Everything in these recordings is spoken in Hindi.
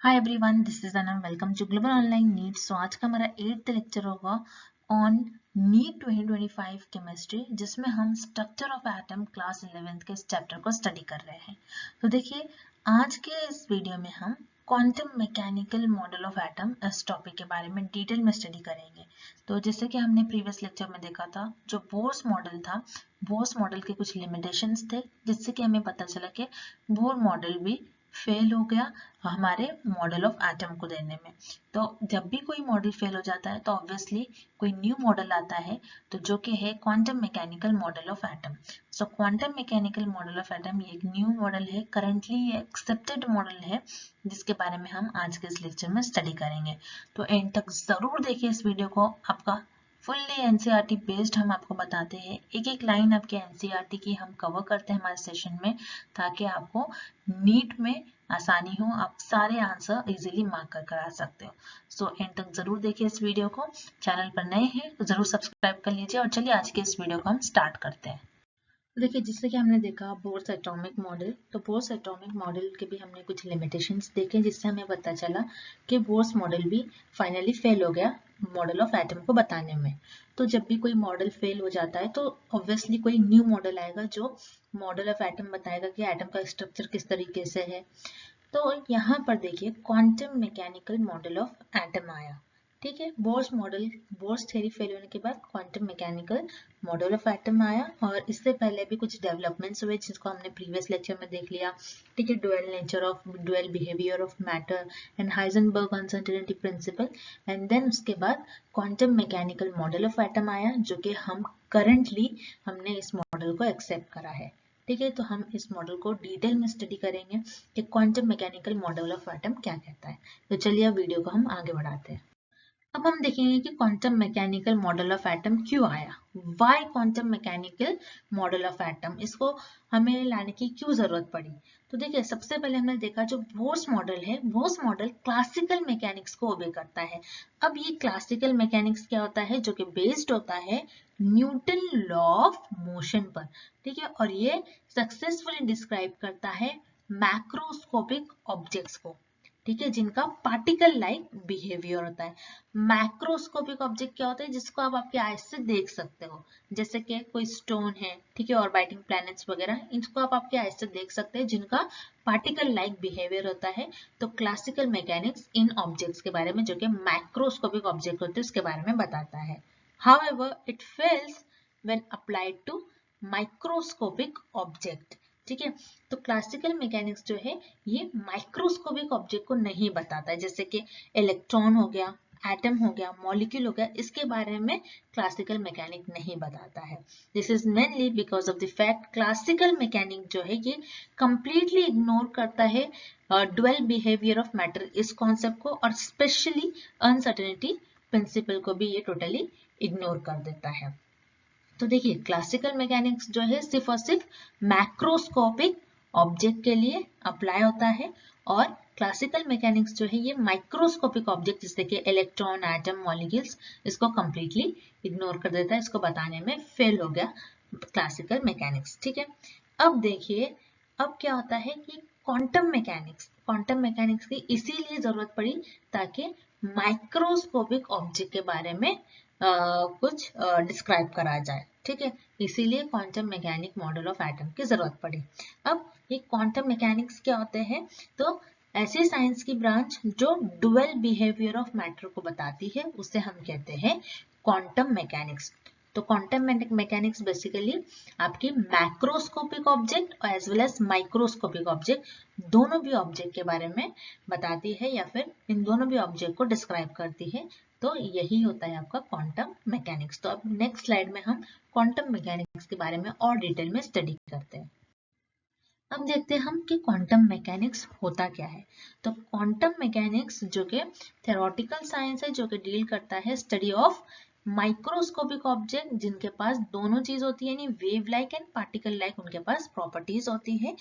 Hi everyone, this is Anam. Welcome to global online NEET. So आज का हमारा 8th लेक्चर होगा ऑन नीट 2025 केमिस्ट्री, जिसमें हम structure of atom class 11th के इस चैप्टर को स्टडी कर रहे हैं। तो देखिए, आज के इस वीडियो में हम quantum mechanical model of atom इस टॉपिक के बारे में डिटेल में स्टडी करेंगे। तो जैसे कि हमने प्रीवियस लेक्चर में देखा था, जो बोर्स मॉडल था, बोर्स मॉडल के कुछ लिमिटेशंस थे, जिससे कि हमें पता चला कि बोर मॉडल भी फेल हो गया हमारे मॉडल ऑफ एटम को देने में। तो जब भी कोई मॉडल फेल हो जाता है तो ऑब्वियसली कोई न्यू मॉडल आता है, तो जो कि है quantum mechanical model of atom. So quantum mechanical model of atom ये एक न्यू मॉडल है, करंटली ये एक्सेप्टेड मॉडल है, जिसके बारे में हम आज के इस लेक्चर में स्टडी करेंगे। तो एंड तक जरूर देखिए इस वीडियो को। आपका फुल्ली एनसीईआरटी बेस्ड हम आपको बताते हैं, एक एक लाइन आपके एनसीईआरटी की हम कवर करते हैं हमारे सेशन में, ताकि आपको नीट में आसानी हो, आप सारे आंसर इजीली मार्क कर आ सकते हो। सो एंड तक जरूर देखिए इस वीडियो को। चैनल पर नए हैं तो जरूर सब्सक्राइब कर लीजिए। और चलिए आज के इस वीडियो को हम स्टार्ट करते हैं। देखिए, जिससे कि हमने देखा बोर्स एटॉमिक मॉडल, तो बोर्स एटॉमिक मॉडल के भी हमने कुछ लिमिटेशंस देखे, जिससे हमें पता चला कि बोर्स मॉडल भी फाइनली फेल हो गया मॉडल ऑफ एटम को बताने में। तो जब भी कोई मॉडल फेल हो जाता है तो ऑब्वियसली कोई न्यू मॉडल आएगा जो मॉडल ऑफ एटम बताएगा कि एटम का स्ट्रक्चर किस तरीके से है। तो यहाँ पर देखिए quantum mechanical model of atom आया। ठीक है, Bohr's model, bourse theory fail होने के बाद quantum mechanical model of atom आया। और इससे पहले भी कुछ डेवलपमेंट्स हुए, जिसको हमने प्रीवियस लेक्चर में देख लिया। ठीक है, dual nature of dual behaviour of matter and Heisenberg uncertainty principle. And then उसके बाद quantum mechanical model of atom आया, जो कि हम करंटली हमने इस मॉडल को एक्सेप्ट करा है। ठीक है, तो हम इस मॉडल को डिटेल में स्टडी करेंगे कि quantum mechanical model of atom क्या कहता है। तो चलिए अब वीडियो को हम आगे बढ़ाते हैं। अब हम देखेंगे कि quantum mechanical model of atom क्यों आया। Why quantum mechanical model of atom, इसको हमें लाने की क्यों जरूरत पड़ी। तो देखिए, सबसे पहले हमने देखा जो बोर्स मॉडल है, बोर्स मॉडल क्लासिकल मैकेनिक्स को ओबे करता है। अब ये क्लासिकल मैकेनिक्स क्या होता है, जो कि बेस्ड होता है न्यूटन लॉ ऑफ मोशन पर। ठीक है, और ये सक्सेसफुली डिस्क्राइब करता है मैक्रोस्कोपिक ऑब्जेक्ट्स को। ठीक है, जिनका पार्टिकल लाइक बिहेवियर होता है। मैक्रोस्कोपिक ऑब्जेक्ट क्या होता है, जिसको आप आपके आईज से देख सकते हो, जैसे कि कोई स्टोन है, ठीक है, ऑर्बिटिंग प्लैनेट्स वगैरह, इनको आप आपके आईज से देख सकते हैं, जिनका पार्टिकल लाइक बिहेवियर होता है। तो क्लासिकल मैकेनिक्स इन ऑब्जेक्ट्स के बारे में, जो कि मैक्रोस्कोपिक ऑब्जेक्ट होते हैं, उसके बारे में बताता है। However it fails when applied to microscopic object. ठीक है, तो क्लासिकल मैकेनिक्स जो है ये माइक्रोस्कोपिक ऑब्जेक्ट को नहीं बताता है, जैसे कि इलेक्ट्रॉन हो गया, एटम हो गया, मॉलिक्यूल हो गया, इसके बारे में क्लासिकल मैकेनिक नहीं बताता है। This is mainly because of the fact classical mechanic जो है ये कंप्लीटली इग्नोर करता है ड्यूअल बिहेवियर ऑफ मैटर इस कॉन्सेप्ट को, और स्पेशली अनसर्टेनिटी प्रिंसिपल को भी ये टोटली इग्नोर कर देता है। तो देखिए, क्लासिकल मैकेनिक्स जो है सिर्फ और सिर्फ मैक्रोस्कोपिक ऑब्जेक्ट के लिए अप्लाई होता है, और क्लासिकल मैकेनिक्स जो है ये माइक्रोस्कोपिक ऑब्जेक्ट जैसे कि इलेक्ट्रॉन, एटम, मॉलिक्यूल्स, इसको कंप्लीटली इग्नोर कर देता है, इसको बताने में फेल हो गया क्लासिकल मैकेनिक्स। ठीक है, अब देखिए, अब क्या होता है कि क्वांटम मैकेनिक्स की इसीलिए जरूरत पड़ी ताकि माइक्रोस्कोपिक ऑब्जेक्ट के बारे में कुछ डिस्क्राइब करा जाए। ठीक है, इसीलिए quantum mechanic model of atom की जरूरत पड़ी। अब ये क्वांटम मैकेनिक्स क्या होते हैं, तो ऐसी साइंस की ब्रांच जो डुअल बिहेवियर ऑफ मैटर को बताती है, उसे हम कहते हैं क्वांटम मैकेनिक्स। तो क्वांटम मैकेनिक्स बेसिकली आपकी macroscopic object as well as microscopic object, दोनों भी ऑब्जेक्ट के बारे में बताती है, या फिर इन दोनों भी ऑब्जेक्ट को डिस्क्राइब करती है। तो यही होता है आपका क्वांटम मैकेनिक्स। तो अब नेक्स्ट स्लाइड में हम क्वांटम मैकेनिक्स के बारे में और डिटेल में स्टडी करते हैं। अब देखते हैं हम कि क्वांटम मैकेनिक्स होता क्या है। तो क्वांटम मैकेनिक्स जो कि थ्योरेटिकल साइंस है, जो कि डील करता है स्टडी ऑफ माइक्रोस्कोपिक ऑब्जेक्ट, जिनके पास दोनों चीज होती है, यानी wave like and particle like उनके पास प्रॉपर्टीज होती है,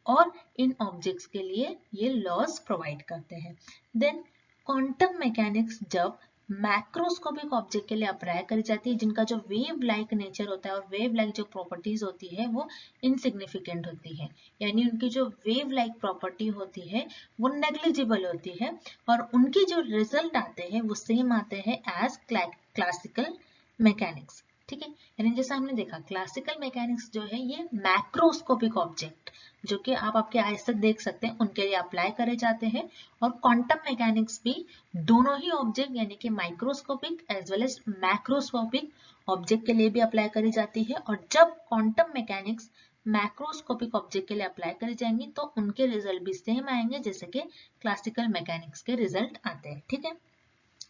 और इन ऑब्जेक्ट्स के लिए ये लॉज प्रोवाइड करते हैं। देन क्वांटम मैकेनिक्स जब मैक्रोस्कोपिक ऑब्जेक्ट के लिए अप्लाई करी जाती है जिनका जो वेव लाइक नेचर होता है और वेव लाइक जो प्रॉपर्टीज होती है वो इनसिग्निफिकेंट होती है, यानी उनकी जो वेव लाइक प्रॉपर्टी होती है वो नेग्लिजिबल होती है और उनके जो रिजल्ट आते हैं वो सेम आते हैं एज क्लासिकल मैकेनिक्स। ठीक है, यानी जैसा हमने देखा क्लासिकल मैकेनिक्स जो है ये मैक्रोस्कोपिक ऑब्जेक्ट जो कि आप आपके आई से देख सकते हैं उनके लिए अप्लाई करे जाते हैं, और क्वांटम मैकेनिक्स भी दोनों ही ऑब्जेक्ट यानी कि microscopic as well as macroscopic object के लिए भी अप्लाई करी जाती है। और जब क्वांटम मैकेनिक्स मैक्रोस्कोपिक ऑब्जेक्ट के लिए अप्लाई करी जाएंगी तो उनके रिजल्ट भी सेम आएंगे जैसे कि क्लासिकल मैकेनिक्स के रिजल्ट आते हैं। ठीक है,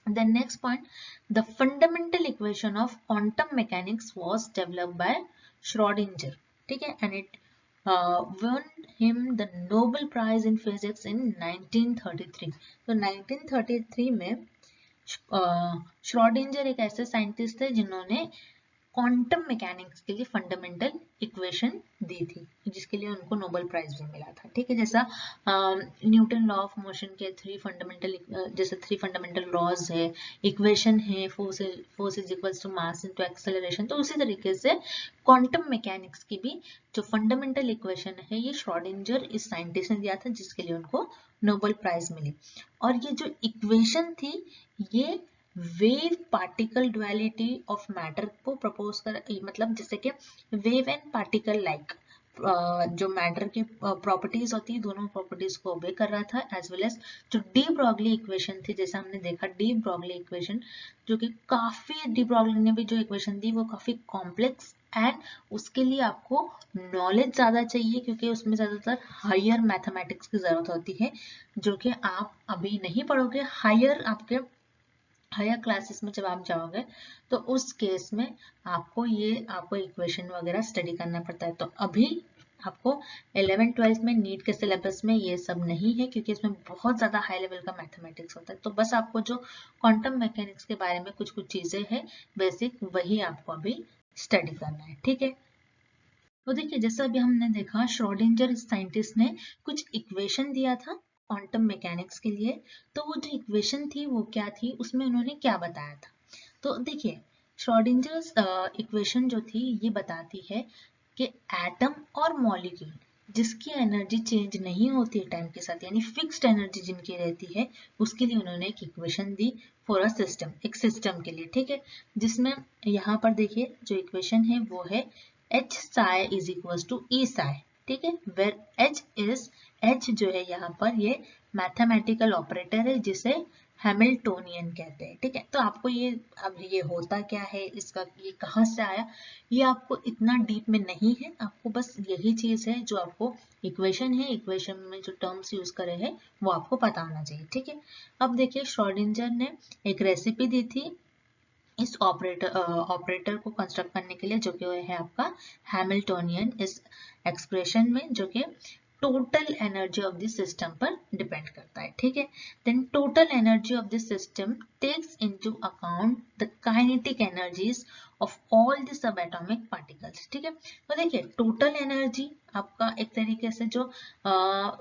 the next point, the fundamental equation of quantum mechanics was developed by Schrödinger. ठीक है, and it won him the Nobel Prize in Physics in 1933. तो 1933 में श्रोडिंजर एक ऐसे साइंटिस्ट थे जिन्होंने क्वांटम मैकेनिक्स के लिए फंडामेंटल इक्वेशन दी थी जिसके लिए उनको नोबेल प्राइज भी मिला था। ठीक है, जैसा न्यूटन लॉ ऑफ मोशन के थ्री फंडामेंटल लॉज है, इक्वेशन है, force is equals to mass into acceleration, तो उसी तरीके से क्वांटम मैकेनिक्स की भी जो फंडामेंटल इक्वेशन है ये श्रोडिंजर इस साइंटिस्ट ने दिया था जिसके लिए उनको नोबेल प्राइज मिली। और ये जो इक्वेशन थी ये wave particle duality of matter को प्रपोज कर, मतलब जैसे कि वेव एंड पार्टिकल लाइक जो मैटर की प्रॉपर्टीज होती है दोनों प्रॉपर्टीज को ओबे कर रहा था, एज वेल एज जो डी ब्रॉगली इक्वेशन थी जैसे हमने देखा डी ब्रॉगली इक्वेशन जो कि काफी डी ब्रॉगली ने भी जो इक्वेशन दी वो काफी कॉम्प्लेक्स एंड उसके लिए आपको नॉलेज ज्यादा चाहिए क्योंकि उसमें ज्यादातर हायर मैथमेटिक्स की जरूरत होती है जो कि आप अभी नहीं पढ़ोगे। हायर क्लासेस में जब आप जाओगे तो उस केस में आपको इक्वेशन वगैरह स्टडी करना पड़ता है। तो अभी आपको 11th-12th में नीट के सिलेबस में ये सब नहीं है क्योंकि इसमें बहुत ज्यादा हाई लेवल का मैथमेटिक्स होता है। तो बस आपको जो क्वांटम मैकेनिक्स के बारे में कुछ चीजें हैं बेसिक वही आपको अभी स्टडी करना है। ठीक है, तो देखिए जैसा अभी हमने देखा श्रोडिंजर साइंटिस्ट ने कुछ इक्वेशन दिया था क्वांटम मैकेनिक्स के लिए, तो वो जो इक्वेशन थी वो क्या थी उसमें उन्होंने क्या बताया था। तो देखिए श्रोडिंजर्स इक्वेशन जो थी ये बताती है कि एटम और मॉलिक्यूल जिसकी एनर्जी चेंज नहीं होती है टाइम के साथ यानी फिक्स्ड एनर्जी जिनकी रहती है उसके लिए उन्होंने एक equation the for a system, एक सिस्टम के लिए। ठीक है, जिसमें यहाँ पर देखिए जो इक्वेशन है वो है H psi is equals to E psi। ठीक है, where H जो है यहाँ पर ये मैथमेटिकल ऑपरेटर है जिसे हैमिल्टोनियन कहते हैं। ठीक है, तो आपको अब ये होता क्या है, इसका ये कहाँ से आया, ये आपको इतना डीप में नहीं है, आपको बस यही चीज है जो आपको इक्वेशन है, इक्वेशन में जो टर्म्स यूज करे हैं वो आपको पता होना चाहिए। ठीक है, अब देखिए श्रोडिंजर ने एक रेसिपी दी थी इस ऑपरेटर को कंस्ट्रक्ट करने के लिए जो कि है आपका हैमिल्टोनियन, इस एक्सप्रेशन में जो कि total energy of this system पर डिपेंड करता है। ठीक है, then total energy of this system takes into account the kinetic energies of all the sub atomic particles. ठीक है, तो देखिए टोटल एनर्जी आपका एक तरीके से जो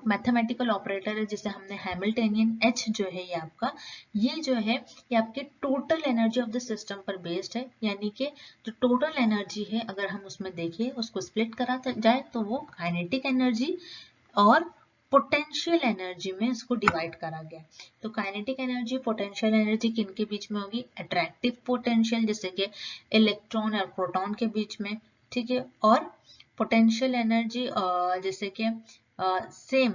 मैथमेटिकल ऑपरेटर है जिसे हमने हैमिल्टोनियन H जो है ये आपका ये जो है ये आपके total energy of the system पर बेस्ड है, यानी कि जो टोटल एनर्जी है अगर हम उसमें देखिए उसको स्प्लिट करा जाए तो वो काइनेटिक एनर्जी और पोटेंशियल एनर्जी में इसको डिवाइड करा गया। तो काइनेटिक एनर्जी पोटेंशियल एनर्जी किनके बीच में होगी, अट्रैक्टिव पोटेंशियल जैसे कि इलेक्ट्रॉन और प्रोटॉन के बीच में। ठीक है, और पोटेंशियल एनर्जी जैसे कि सेम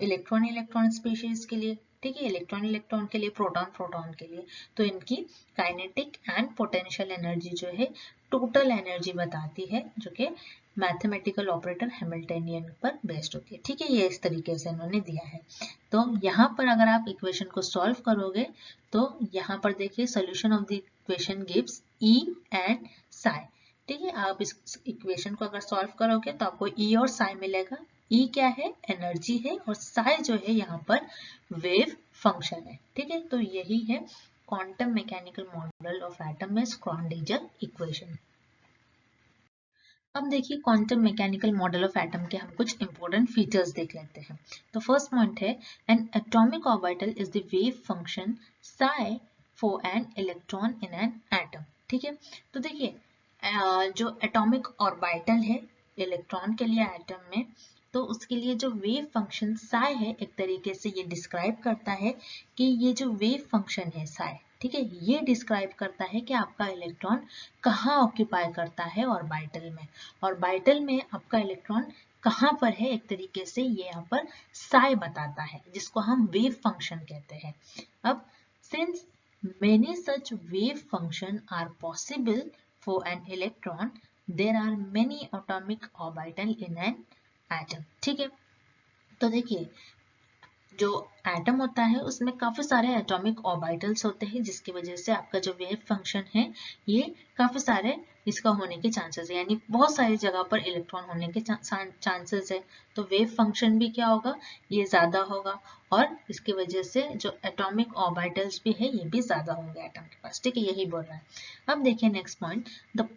इलेक्ट्रॉन स्पीशीज के लिए। ठीक है, इलेक्ट्रॉन के लिए, प्रोटॉन के लिए, तो इनकी काइनेटिक एंड पोटेंशियल एनर्जी जो है टोटल एनर्जी बताती है जो कि मैथमेटिकल ऑपरेटर हैमिल्टोनियन पर बेस्ड होती है। ठीक है, ये इस तरीके से इन्होंने दिया है। तो यहाँ पर अगर आप इक्वेशन को सॉल्व करोगे तो यहाँ पर देखिए solution of the equation gives E and psi। ठीक है, आप इस इक्वेशन को अगर सॉल्व करोगे तो आपको E और psi मिलेगा। E क्या है, एनर्जी है, और psi जो है यहाँ पर वेव फंक्शन है। ठीक है, तो यही है quantum mechanical model of atom में श्रोडिंगर इक्वेशन। अब देखिए quantum mechanical model of atom के हम कुछ इंपॉर्टेंट फीचर्स देख लेते हैं। तो फर्स्ट पॉइंट है N atomic orbital is the wave function psi for an electron in an atom. ठीक है, तो देखिए जो एटॉमिक ऑर्बिटल है इलेक्ट्रॉन के लिए एटम में, तो उसके लिए जो वेव फंक्शन साई है, एक तरीके से ये डिस्क्राइब करता है कि ये जो वेव फंक्शन है साई, ठीक है, ये डिस्क्राइब करता है कि आपका इलेक्ट्रॉन कहाँ ऑक्यूपाई करता है ऑर्बिटल में। ऑर्बिटल में आपका इलेक्ट्रॉन कहाँ पर है, एक तरीके से ये यहाँ पर साई बताता है, जिसको हम वेव फंक्शन कहते हैं। अब since many such wave function are possible for an electron, there are many atomic orbital in an atom। ठीक है, तो देखिए जो एटम होता है उसमें काफी सारे एटॉमिक ऑर्बिटल्स होते हैं, जिसकी वजह से आपका जो वेव फंक्शन है ये काफी सारे इसका होने के चांसेस है, यानी बहुत सारी जगह पर इलेक्ट्रॉन होने के चांसेस है। तो वेव फंक्शन भी क्या होगा, ये ज्यादा होगा, और इसकी वजह से जो एटॉमिक ऑर्बिटल्स भी है ये भी ज्यादा होंगे एटम के पास। ठीक है, यही बोल रहा है। अब देखिए next point, the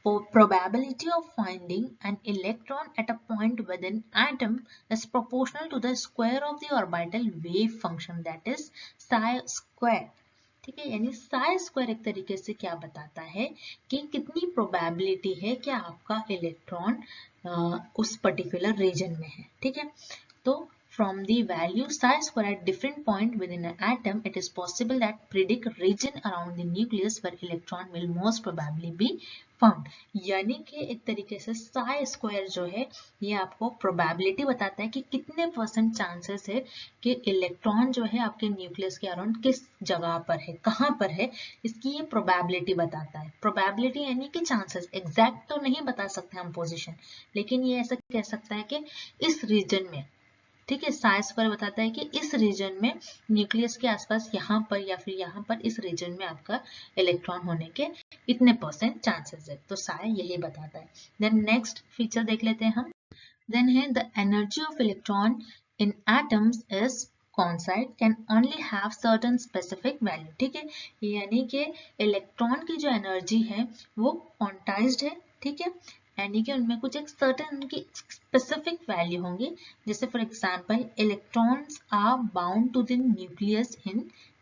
probability of finding an electron at a point within atom is proportional to the square of the orbital wave function, that is psi square। ठीक है, यानी psi square एक तरीके से क्या बताता है कि कितनी प्रोबेबिलिटी है कि आपका इलेक्ट्रॉन उस पर्टिकुलर रीजन में है। ठीक है, तो from the value psi square at different point within an atom, it is possible that predict region around the nucleus where electron will most probably be found। यानी कि एक तरीके से psi square जो है ये आपको probability बताता है कि कितने % चांसेस है कि इलेक्ट्रॉन जो है आपके न्यूक्लियस के अराउंड किस जगह पर है, कहाँ पर है, इसकी ये probability बताता है। probability यानी कि चांसेस, एग्जैक्ट तो नहीं बता सकते हम पोजिशन, लेकिन ये ऐसा कह सकता है कि इस रीजन में, ठीक है, साई स्क्वायर बताता है कि इस रीजन में न्यूक्लियस के आसपास यहाँ पर या फिर यहाँ पर इस रीजन में आपका इलेक्ट्रॉन होने के इतने % चांसेस है, तो साई यही बताता है। देन नेक्स्ट फीचर देख लेते हैं हम। देन है the energy of electron in atoms is कॉन्साइड can only have certain specific value. ठीक है, यानी कि इलेक्ट्रॉन की जो एनर्जी है वो क्वांटाइज्ड है। ठीक है, यानी कि उनमें कुछ एक सर्टेन उनकी स्पेसिफिक वैल्यू होंगी, जैसे for example electrons are bound to the nucleus in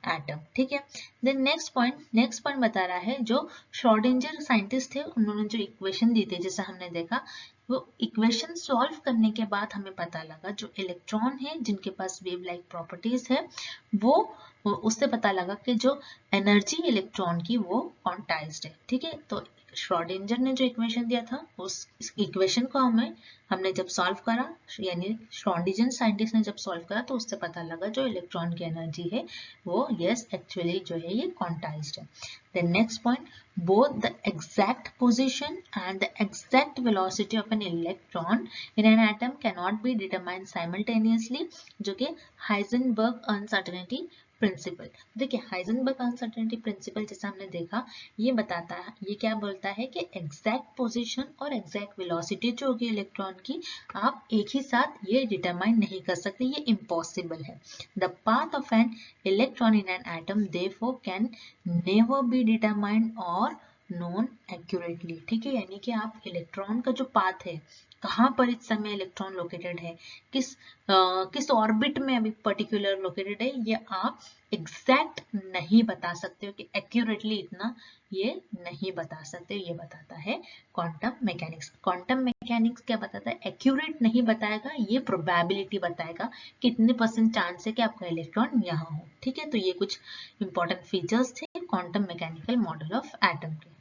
atom. ठीक है, देन नेक्स्ट पॉइंट बता रहा है, जो श्रोडिंगर साइंटिस्ट थे उन्होंने जो इक्वेशन दी थी, जैसे हमने देखा, वो इक्वेशन सॉल्व करने के बाद हमें पता लगा जो इलेक्ट्रॉन है जिनके पास वेव लाइक प्रॉपर्टीज है, वो उससे पता लगा कि जो एनर्जी इलेक्ट्रॉन की वो क्वांटाइज्ड है। ठीक है, तो श्रोडिंगर ने जो इक्वेशन दिया था उस इक्वेशन को हमने जब सॉल्व करा, यानी श्रोडिंगर साइंटिस्ट ने जब सॉल्व करा, तो उससे पता लगा जो इलेक्ट्रॉन की एनर्जी है वो यस एक्चुअली जो है ये क्वांटाइज्ड है। Then next point, both the exact position and the exact velocity of an electron in an atom cannot be determined simultaneously, जो कि हाइजेनबर्ग अनसर्टेनिटी प्रिंसिपल। देखिए हाइजेनबर्ग अनसर्टेनिटी प्रिंसिपल जैसा हमने देखा, ये बताता है, ये क्या बोलता है कि एग्जैक्ट पोजीशन और एग्जैक्ट वेलोसिटी जो होगी इलेक्ट्रॉन की, आप एक ही साथ ये डिटरमाइन नहीं कर सकते, ये इम्पॉसिबल है। The path of an electron in an atom therefore can never be determined और नोन एक्यूरेटली। ठीक है, यानी कि आप इलेक्ट्रॉन का जो पाथ है, कहाँ पर इस समय इलेक्ट्रॉन लोकेटेड है, किस ऑर्बिट में अभी पर्टिकुलर लोकेटेड है, ये आप एग्जैक्ट नहीं बता सकते हो कि एक्यूरेटली इतना ये नहीं बता सकते। ये बताता है क्वांटम मैकेनिक्स। क्वांटम मैकेनिक्स क्या बताता है, एक्यूरेट नहीं बताएगा, ये प्रोबेबिलिटी बताएगा कितने % चांस है कि आपका इलेक्ट्रॉन यहाँ हो। ठीक है, तो ये कुछ इंपॉर्टेंट फीचर्स थे quantum mechanical model of atom के।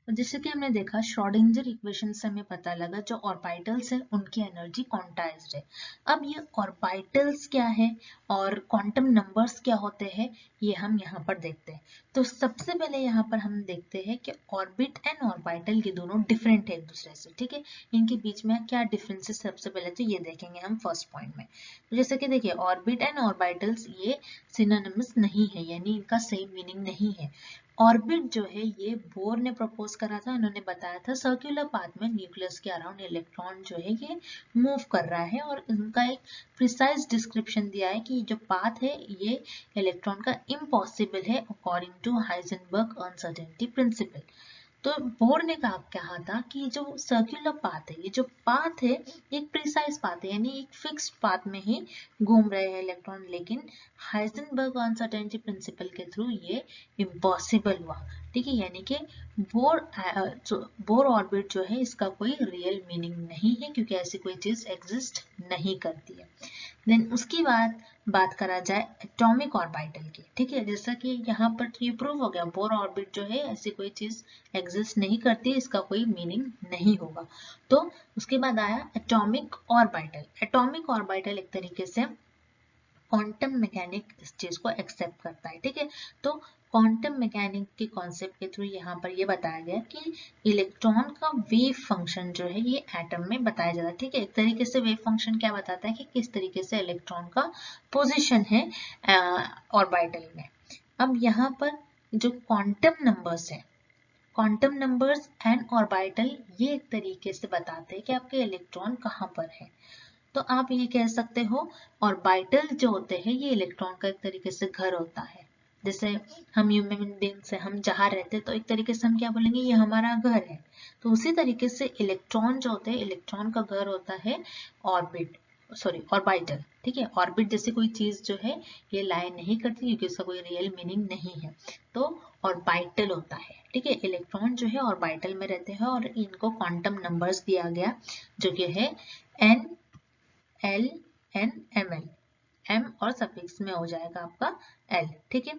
जैसे कि हमने देखा श्रोडिंगर इक्वेशन से हमें पता लगा जो ऑर्बिटल्स है उनकी एनर्जी क्वांटाइज्ड है। अब ये ऑर्बिटल्स क्या है और क्वांटम नंबर्स क्या होते हैं, ये हम यहाँ पर देखते हैं। तो सबसे पहले यहाँ पर हम देखते हैं कि ऑर्बिट एंड ऑर्बिटल ये दोनों डिफरेंट है एक दूसरे से। ठीक है, इनके बीच में क्या डिफरेंसेस, सबसे पहले तो ये देखेंगे हम फर्स्ट पॉइंट में। तो जैसे कि देखिए ऑर्बिट एंड ऑर्बिटल्स ये सिनोनिमस नहीं है, यानी इनका सेम मीनिंग नहीं है। ऑर्बिट जो है ये बोर ने प्रपोज करा था, उन्होंने बताया था सर्कुलर पाथ में न्यूक्लियस के अराउंड इलेक्ट्रॉन जो है ये मूव कर रहा है, और उनका एक प्रिसाइज डिस्क्रिप्शन दिया है कि जो पाथ है ये इलेक्ट्रॉन का इम्पॉसिबल है according to Heisenberg uncertainty principle. तो बोर ने कहा था कि जो सर्कुलर पाथ है, ये जो पाथ है एक प्रिसाइज पाथ है, यानी एक फिक्स्ड पाथ में ही घूम रहे हैं इलेक्ट्रॉन, लेकिन हाइजेनबर्ग अनसर्टेनिटी प्रिंसिपल के थ्रू ये इम्पॉसिबल हुआ। ठीक है, यानी कि बोर ऑर्बिट जो है इसका कोई रियल मीनिंग नहीं है, क्योंकि ऐसी कोई चीज एग्जिस्ट नहीं करती है। देन उसकी बाद बात करा जाए एटॉमिक ऑर्बिटल की। ठीक है, जैसा कि यहाँ पर ये प्रूव हो गया, बोर ऑर्बिट जो है ऐसी कोई चीज एग्जिस्ट नहीं करती, इसका कोई मीनिंग नहीं होगा। तो उसके बाद आया एटॉमिक ऑर्बिटल। एटॉमिक ऑर्बिटल एक तरीके से क्वांटम मैकेनिक इस चीज को एक्सेप्ट करता है। ठीक है, तो क्वांटम मैकेनिक के कॉन्सेप्ट के थ्रू यहाँ पर ये बताया गया कि इलेक्ट्रॉन का वेव फंक्शन जो है ये एटम में बताया जाता है। ठीक है, एक तरीके से वेव फंक्शन क्या बताता है कि किस तरीके से इलेक्ट्रॉन का पोजीशन है ऑर्बिटल में। अब यहाँ पर जो क्वांटम नंबर्स है, क्वांटम नंबर्स एंड ऑर्बिटल, ये एक तरीके से बताते हैं कि आपके इलेक्ट्रॉन कहाँ पर है। तो आप ये कह सकते हो ऑर्बिटल जो होते हैं ये इलेक्ट्रॉन का एक तरीके से घर होता है। जैसे हम ह्यूमन बींग्स हैं, हम जहाँ रहते हैं तो एक तरीके से हम क्या बोलेंगे, ये हमारा घर है। तो उसी तरीके से इलेक्ट्रॉन जो होते हैं, इलेक्ट्रॉन का घर होता है ऑर्बिटल। ठीक है, ऑर्बिट जैसे कोई चीज जो है ये लाई नहीं करती, क्योंकि उसका कोई रियल मीनिंग नहीं है। तो ऑर्बिटल होता है। ठीक है, इलेक्ट्रॉन जो है ऑर्बिटल में रहते हैं और इनको क्वांटम नंबर्स दिया गया जो कि है n L N M L, M और सफिक्स में हो जाएगा आपका L। ठीक है,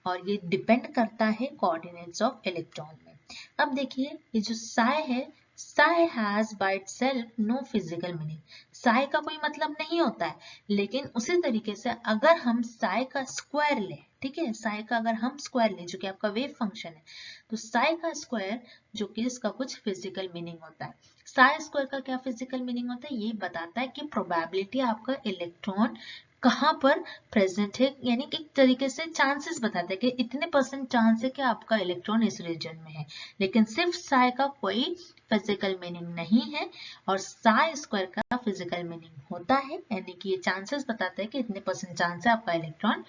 और ये डिपेंड करता है कोऑर्डिनेट्स ऑफ इलेक्ट्रॉन में। अब देखिए ये जो साई है, psi has by itself no physical meaning. Psi का कोई मतलब नहीं होता है, लेकिन उसी तरीके से अगर हम साई का स्क्वायर लें, ठीक है, साई का अगर हम स्क्वायर लें जो कि आपका वेव फंक्शन है, तो साई का स्क्वायर जो कि इसका कुछ फिजिकल मीनिंग होता है। साई स्क्वायर का क्या फिजिकल मीनिंग होता है, ये बताता है कि प्रोबेबिलिटी आपका इलेक्ट्रॉन कहाँ पर प्रेजेंट है, यानी कि एक तरीके से चांसेस बताते हैं कि इतने % चांस है कि आपका इलेक्ट्रॉन इस रीजन में है। लेकिन सिर्फ साई का कोई फिजिकल मीनिंग नहीं है और साई स्क्वायर का फिजिकल मीनिंग होता है, यानी कि ये चांसेस बताते हैं कि इतने % चांस है आपका इलेक्ट्रॉन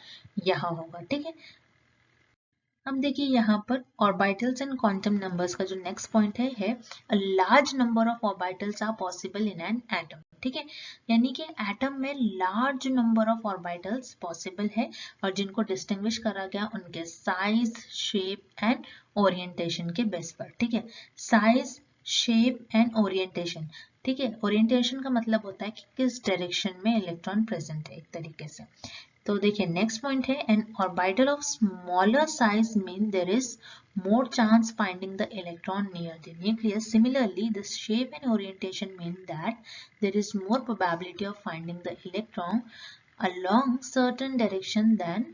यहाँ होगा। ठीक है, अब देखिए यहाँ पर ऑर्बिटल्स एंड क्वांटम नंबर्स का जो नेक्स्ट पॉइंट है a large number of orbitals are possible in an atom. ठीक है, यानी कि एटम में large number of orbitals possible है और जिनको डिस्टिंग्विश करा गया उनके साइज, शेप एंड ओरिएंटेशन के बेस पर। ठीक है, साइज, शेप एंड ओरिएंटेशन। ठीक है, ओरिएंटेशन का मतलब होता है कि किस डायरेक्शन में इलेक्ट्रॉन प्रेजेंट है एक तरीके से। तो देखिए नेक्स्ट पॉइंट है an orbital of smaller size mean there is more chance finding the electron near the nucleus. Similarly, the shape and orientation mean that there is more probability of finding the electron along certain direction than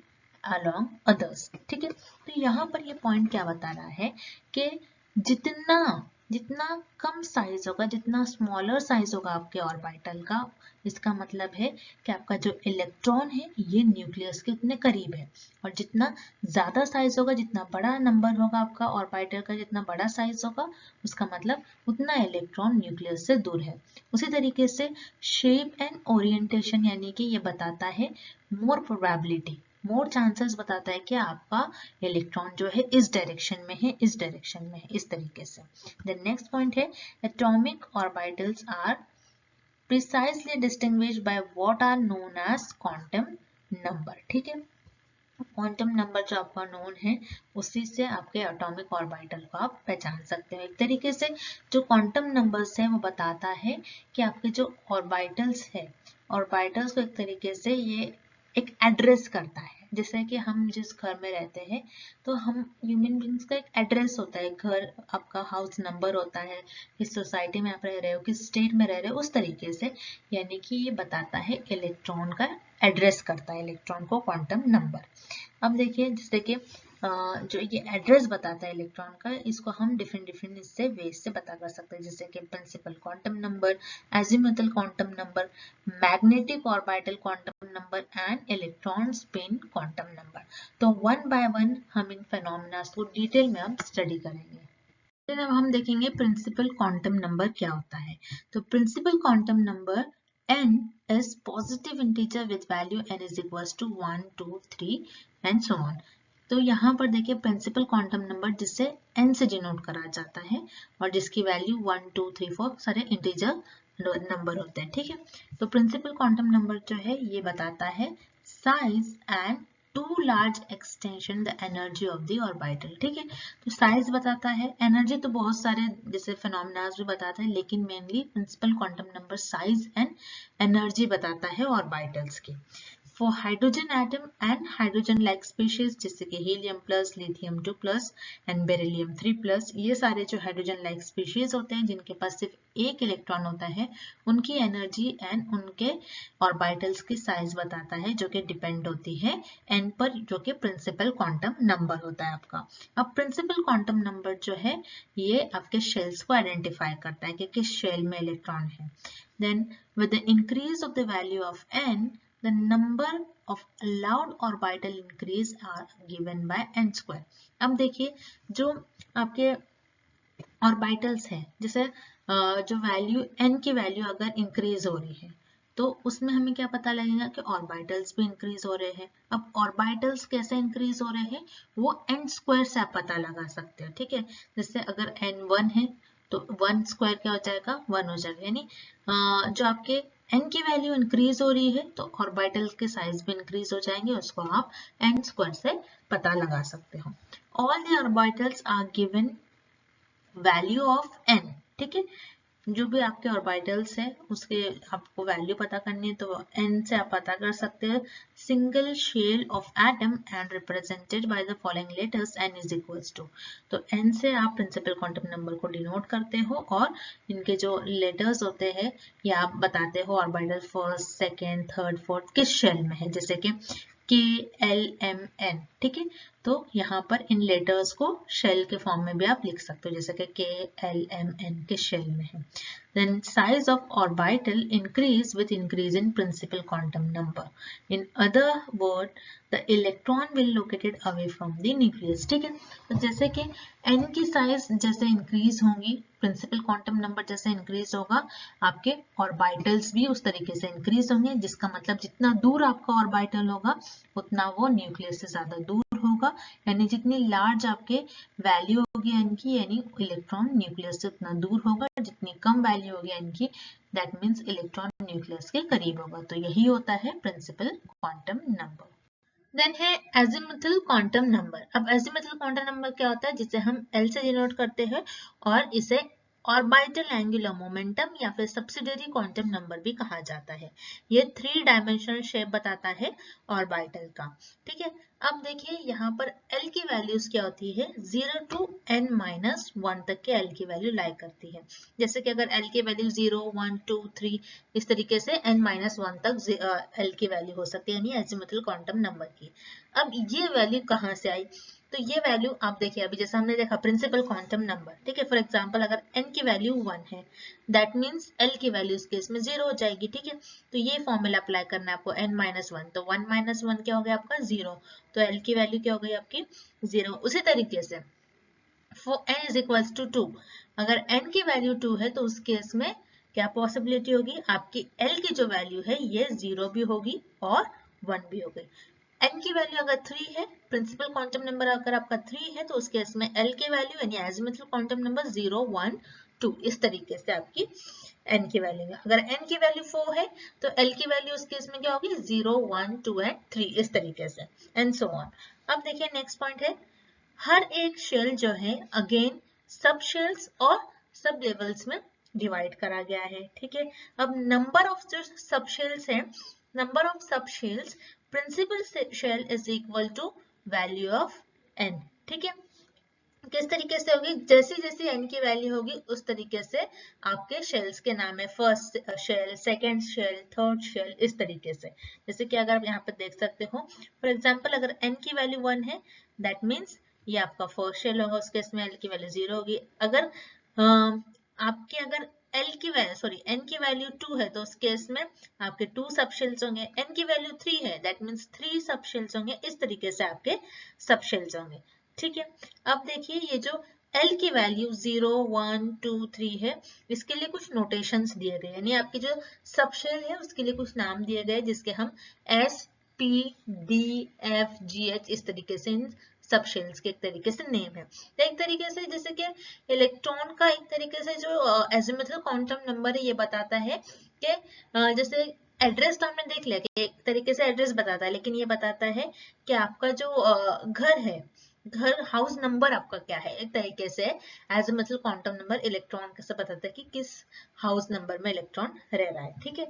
along others. ठीक है, तो यहाँ पर ये पॉइंट क्या बता रहा है कि जितना जितना कम साइज होगा, जितना स्मॉलर साइज होगा आपके ऑर्बिटल का, इसका मतलब है कि आपका जो इलेक्ट्रॉन है ये न्यूक्लियस के उतने करीब है। और जितना ज्यादा साइज होगा, जितना बड़ा नंबर होगा आपका ऑर्बिटल का, जितना बड़ा साइज होगा, उसका मतलब उतना इलेक्ट्रॉन न्यूक्लियस से दूर है। उसी तरीके से शेप एंड ओरिएंटेशन यानी कि ये बताता है मोर प्रोबेबिलिटी, मोर चांसेस बताता है कि आपका इलेक्ट्रॉन जो है इस डायरेक्शन में है, इस डायरेक्शन में है, इस तरीके से। द नेक्स्ट पॉइंट है atomic orbitals are precisely distinguished by what are known as quantum number। ठीक है, क्वांटम नंबर जो आपका नोन है उसी से आपके एटॉमिक ऑर्बिटल को आप पहचान सकते हो। एक तरीके से जो क्वांटम नंबर्स है वो बताता है कि आपके जो ऑर्बिटल्स है, ऑर्बिटल्स को एक तरीके से ये एक एड्रेस करता है। जैसे कि हम जिस घर में रहते हैं तो हम ह्यूमन बींग्स का एक एड्रेस होता है, घर आपका हाउस नंबर होता है, किस सोसाइटी में आप रह रहे हो, किस स्टेट में रह रहे हो, उस तरीके से यानी कि ये बताता है इलेक्ट्रॉन का एड्रेस करता है इलेक्ट्रॉन को क्वांटम नंबर। अब देखिए जैसे कि जो ये एड्रेस बताता है इलेक्ट्रॉन का, इसको हम डिफरेंट इससे वेज से पता कर सकते हैं, जैसे कि principal quantum number, azimuthal quantum number, magnetic orbital quantum number and electron spin quantum number. तो वन बाय वन हम इन फेनोमेना को डिटेल में हम स्टडी करेंगे। फिर अब हम देखेंगे प्रिंसिपल क्वांटम नंबर क्या होता है। तो principal quantum number n is positive integer with value n is equals to 1, 2, 3 and so on. तो यहाँ पर देखिए प्रिंसिपल क्वांटम नंबर जिससे n से डिनोट करा जाता है और जिसकी वैल्यू 1 2 3 4 सारे इंटीजर नंबर होते हैं, ठीक है। तो प्रिंसिपल क्वांटम नंबर जो है ये बताता है size and to large extension the energy of the orbital, ठीक है। तो साइज बताता है, एनर्जी तो बहुत सारे जैसे फिनोमेनास भी बताता है, लेकिन mainly principal quantum number size and energy बताता है ऑर्बिटल्स की। For hydrogen atom and hydrogen-like species जैसे कि helium plus, lithium 2 plus and beryllium 3 plus, ये सारे जो hydrogen-like species होते हैं जिनके पास सिर्फ एक इलेक्ट्रॉन होता है, उनकी एनर्जी एंड उनके ऑर्बिटल्स की साइज बताता है, जो कि डिपेंड होती है n पर, जो कि प्रिंसिपल क्वांटम नंबर होता है आपका। अब प्रिंसिपल क्वांटम नंबर जो है ये आपके शेल्स को आइडेंटिफाई करता है कि किस शेल में इलेक्ट्रॉन है। Then with the increase of the value of n, the number of allowed orbital increase are given by n square। अब देखिए जो आपके ऑर्बिटल्स हैं, जैसे जो वैल्यू n की वैल्यू अगर इंक्रीज हो रही है तो उसमें हमें क्या पता लगेगा कि ऑर्बिटल्स भी इंक्रीज हो रहे हैं। अब ऑर्बिटल्स कैसे इंक्रीज हो रहे हैं वो n स्क्वायर से आप पता लगा सकते हो, ठीक है। जैसे अगर n 1 है तो 1 स्क्वायर क्या हो जाएगा 1 हो जाएगा, यानी जो आपके n की वैल्यू इंक्रीज हो रही है तो ऑर्बिटल के साइज भी इंक्रीज हो जाएंगे, उसको आप n स्क्वायर से पता लगा सकते हो। All the orbitals are given value of n, ठीक है। जो भी आपके ऑर्बिटल्स है उसके आपको वैल्यू पता करनी है तो n से आप पता कर सकते हैं। Single shell of atom and represented by the following letters n is equals to, तो n से आप प्रिंसिपल क्वांटम नंबर को डिनोट करते हो और इनके जो लेटर्स होते हैं ये आप बताते हो orbital first second third fourth किस शेल में है, जैसे कि K L M N, ठीक है। तो यहाँ पर इन लेटर्स को शेल के फॉर्म में भी आप लिख सकते हो, जैसे कि K L M N किस शेल में है। Then size of orbital increase with increase in principal quantum number. In other word, the electron will located away from the nucleus, ठीक है। तो जैसे कि n की साइज जैसे इंक्रीज होंगी, प्रिंसिपल क्वांटम नंबर जैसे इंक्रीज होगा, आपके ऑर्बिटल्स भी उस तरीके से इंक्रीज होंगे, जिसका मतलब जितना दूर आपका ऑर्बिटल होगा उतना वो न्यूक्लियस से ज्यादा दूर होगा, यानी जितनी लार्ज आपके वैल्यू होगी n की, यानी इलेक्ट्रॉन न्यूक्लियस से उतना दूर होगा, जितनी कम वैल्यू होगी n की दैट मीन्स इलेक्ट्रॉन न्यूक्लियस के करीब होगा। तो यही होता है प्रिंसिपल क्वांटम नंबर। देन है एजिमुथल क्वांटम नंबर। अब एजिमुथल क्वांटम नंबर क्या होता है, जिसे हम L से डिनोट करते हैं और इसे ऑर्बिटल एंगुलर मोमेंटम या फिर सब्सिडियरी क्वांटम नंबर भी कहा जाता है। ये 3 डायमेंशनल शेप बताता है ऑर्बिटल का, ठीक है। अब देखिए यहाँ पर L की वैल्यूज क्या होती है, 0 to n-1 तक के L की वैल्यू लाई करती है। जैसे कि अगर L की वैल्यू 0 1 2 3 इस तरीके से n-1 तक L की वैल्यू हो सकती है, यानी एजिमुथल क्वांटम नंबर की। अब ये वैल्यू कहाँ से आई, तो ये वैल्यू आप देखिए अभी जैसे हमने देखा प्रिंसिपल क्वांटम नंबर, ठीक है। फॉर एग्जांपल अगर n की वैल्यू 1 है दैट मीन्स L की वैल्यू इस केस में 0 हो जाएगी, ठीक है। तो ये फॉर्मूला अप्लाई करना है आपको n-1, तो 1 - 1 क्या हो गया आपका 0, तो L की वैल्यू क्या हो गई आपकी 0। उसी तरीके से for n is equals to 2, अगर n की वैल्यू 2 है तो उस केस में क्या पॉसिबिलिटी होगी, आपकी L की जो वैल्यू है ये 0 भी होगी और 1 भी होगी। n की वैल्यू अगर 3 है, प्रिंसिपल क्वांटम नंबर अगर आपका 3 है तो उस केस में L की वैल्यू यानी एजिमुथल क्वांटम नंबर 0 1 2 इस तरीके से आपकी n की वैल्यू है। अगर n की वैल्यू 4 है तो L की वैल्यू उस केस में क्या होगी 0 1 2 एंड 3 इस तरीके से एंड सो ऑन। अब देखिए नेक्स्ट पॉइंट है, हर एक शेल जो है अगेन सब शेल्स और सब लेवल्स में डिवाइड करा गया है, ठीक है। अब नंबर ऑफ जो सब शेल्स है, number of sub shells principal shell is equal to value of n, ठीक है। किस तरीके से होगी, जैसी जैसी n की वैल्यू होगी उस तरीके से आपके शेल्स के नाम है, first shell second shell third shell इस तरीके से। जैसे कि अगर आप यहाँ पे देख सकते हो फॉर एग्जांपल अगर n की वैल्यू 1 है दैट मीन्स ये आपका फर्स्ट शेल होगा, उस केस में L की वैल्यू 0 होगी। अगर आपके अगर L की वैल्यू सॉरी n की वैल्यू 2 है तो उस केस में आपके 2 सब शेल्स होंगे, n की वैल्यू 3 है दैट मीन्स 3 सब शेल्स होंगे, इस तरीके से आपके सब शेल्स होंगे, ठीक है। अब देखिए ये जो L की वैल्यू 0 1 2 3 है इसके लिए कुछ नोटेशंस दिए गए, यानी आपकी जो सब शेल है उसके लिए कुछ नाम दिए गए जिसके हम S P D F G H इस तरीके से इन सब शेल्स के एक तरीके से नेम है। तो एक तरीके से जैसे कि इलेक्ट्रॉन का एक तरीके से जो एजीमुथल क्वांटम नंबर है ये बताता है कि जैसे एड्रेस तो हमने देख लिया कि एक तरीके से एड्रेस बताता है, लेकिन ये बताता है कि आपका जो घर है, घर हाउस नंबर आपका क्या है, एक तरीके से एजीमुथल क्वांटम नंबर इलेक्ट्रॉन कैसे बताता है कि किस हाउस नंबर में इलेक्ट्रॉन रह रहा है। ठीक है,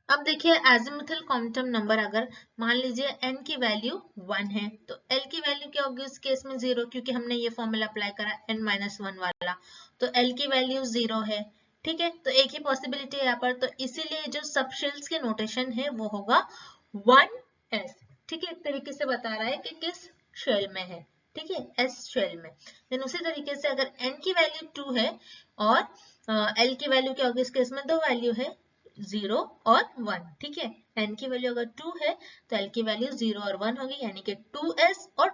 अब देखिए एजीमुथल क्वांटम नंबर अगर मान लीजिए n की वैल्यू 1 है तो l की वैल्यू क्या होगी उस केस में 0, क्योंकि हमने ये फॉर्मूला अप्लाई करा n-1 वाला, तो l की वैल्यू 0 है। ठीक है, तो एक ही पॉसिबिलिटी है यहाँ पर, तो इसीलिए जो सब शेल्स के नोटेशन है वो होगा 1s। ठीक है, एक तरीके से बता रहा है कि किस शेल में है। ठीक है, s शेल में। देन उसी तरीके से अगर n की वैल्यू 2 है और l की वैल्यू क्या होगी इस केस में, दो वैल्यू है 0 और 1। ठीक है, n की वैल्यू अगर 2 है तो l की वैल्यू 0 और 1 होगी, यानी कि 2s और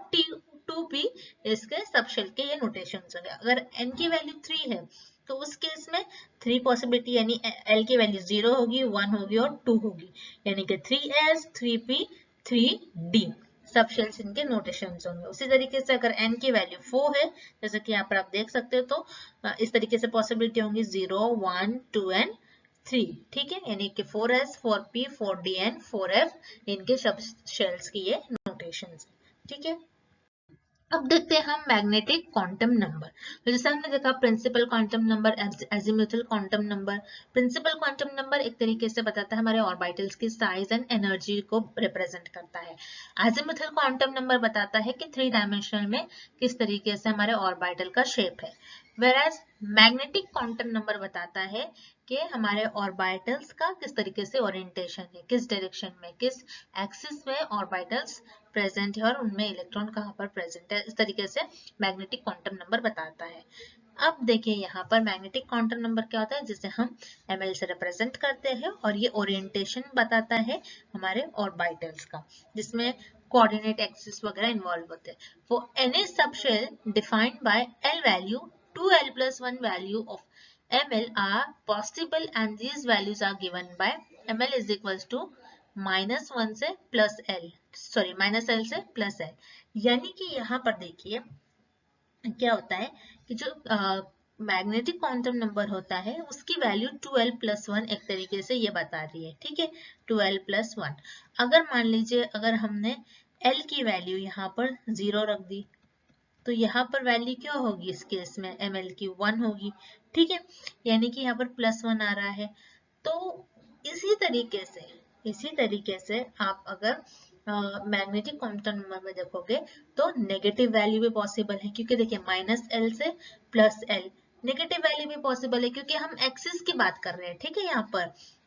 2p इसके सबशेल के ये नोटेशंस होंगे। अगर n की वैल्यू 3 है तो उस केस में 3 पॉसिबिलिटी, यानी l की वैल्यू 0 होगी, 1 होगी और 2 होगी, यानी कि 3s 3p 3d सब शेल्स इनके नोटेशंस होंगे। उसी तरीके से अगर n की वैल्यू 4 है, जैसे कि यहाँ पर आप देख सकते हो, तो इस तरीके से पॉसिबिलिटी होंगी 0 1 2 एंड 3। ठीक है, यानी कि 4s 4p 4d and 4f इनके सब शेल्स की ये नोटेशंस है। ठीक है, अब देखते हैं हम मैग्नेटिक क्वांटम नंबर। तो जैसे हमने देखा principal quantum number, azimuthal quantum number. Principal quantum number एक तरीके से बताता है हमारे ऑर्बिटल्स की साइज एंड एनर्जी को रिप्रेजेंट करता है। एजीमुथल क्वांटम नंबर बताता है कि 3 डायमेंशनल में किस तरीके से हमारे ऑर्बिटल का शेप है। वेराज मैग्नेटिक क्वांटम नंबर बताता है कि हमारे ऑर्बिटल्स का किस तरीके से ओरिएंटेशन है, किस डायरेक्शन में, किस एक्सिस में ऑर्बिटल्स प्रेजेंट है और उनमें इलेक्ट्रॉन कहाँ पर प्रेजेंट है। इस तरीके से मैग्नेटिक क्वांटम नंबर बताता है। अब देखिए यहाँ पर मैग्नेटिक क्वांटम नंबर क्या होता है, जिसे हम ml से रिप्रेजेंट करते हैं, और ये ओरिएंटेशन बताता है हमारे ऑर्बिटल्स का, जिसमें कोऑर्डिनेट एक्सिस वगैरह इन्वॉल्व होते हैं। For any subshell defined by l value 2l plus 1 value of ml are possible and these values are given by ml is equals to -1 से प्लस l, सॉरी -l से प्लस l। यानी कि यहाँ पर देखिए क्या होता है कि जो मैग्नेटिक क्वांटम नंबर होता है उसकी वैल्यू 2l plus 1 एक तरीके से ये बता रही है। ठीक है, 2l plus 1। अगर मान लीजिए अगर हमने l की वैल्यू यहाँ पर 0 रख दी तो यहाँ पर वैल्यू क्या होगी इस केस में ml की 1 होगी। ठीक है, यानी कि यहाँ पर +1 आ रहा है। तो इसी तरीके से आप अगर मैग्नेटिक क्वांटम नंबर में देखोगे तो नेगेटिव वैल्यू भी पॉसिबल है, क्योंकि देखिए -l से +l नेगेटिव वैल्यू भी पॉसिबल है, क्योंकि हम एक्सिस की बात कर रहे हैं। ठीक है,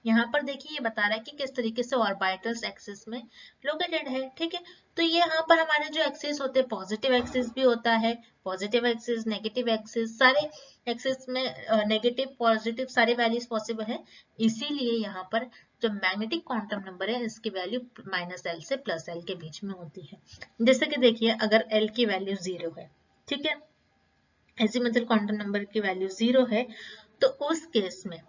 यहाँ पर देखिए ये बता रहा है कि किस तरीके से ऑर्बिटल्स एक्सिस में लोकेटेड है। ठीक है, तो ये यहाँ पर हमारे जो एक्सिस होते हैं, पॉजिटिव एक्सिस भी होता है, पॉजिटिव एक्सिस, नेगेटिव एक्सिस, सारे एक्सिस में नेगेटिव पॉजिटिव सारे वैल्यूज पॉसिबल है। इसीलिए यहाँ पर जो मैग्नेटिक क्वांटम नंबर है इसकी वैल्यू -l से +l के बीच में होती है। जैसे कि देखिए अगर l की वैल्यू 0 है, ठीक है, एजीमुथल क्वांटम नंबर की वैल्यू 0 है, तो उस केस में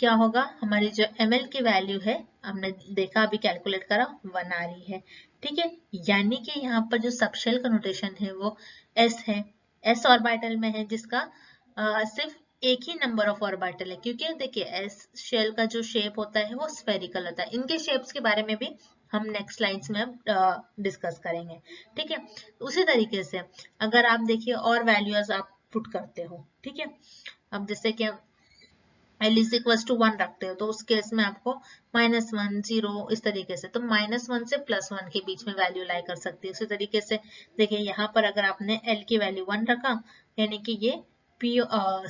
क्या होगा, हमारी जो ml की वैल्यू है हमने देखा अभी कैलकुलेट करा 1 आ रही है। ठीक है, यानी कि यहाँ पर जो सबशेल का नोटेशन है वो s है, s ऑर्बिटल में है, जिसका सिर्फ एक ही नंबर ऑफ ऑर्बिटल है, क्योंकि देखिए एस शेल का जो शेप होता है वो स्फेरिकल होता है। इनके शेप्स के बारे में भी हम नेक्स्ट लाइन्स में डिस्कस करेंगे। ठीक है, उसी तरीके से अगर आप देखिए और वैल्यूज आप पुट करते हो, ठीक है, अब जैसे कि l इज इक्वल टू 1 रखते हो तो उस केस में आपको -1 0 इस तरीके से, तो -1 से +1 के बीच में वैल्यू लाई कर सकती है। उसी तरीके से देखिए यहाँ पर अगर आपने l की वैल्यू 1 रखा, यानी कि ये p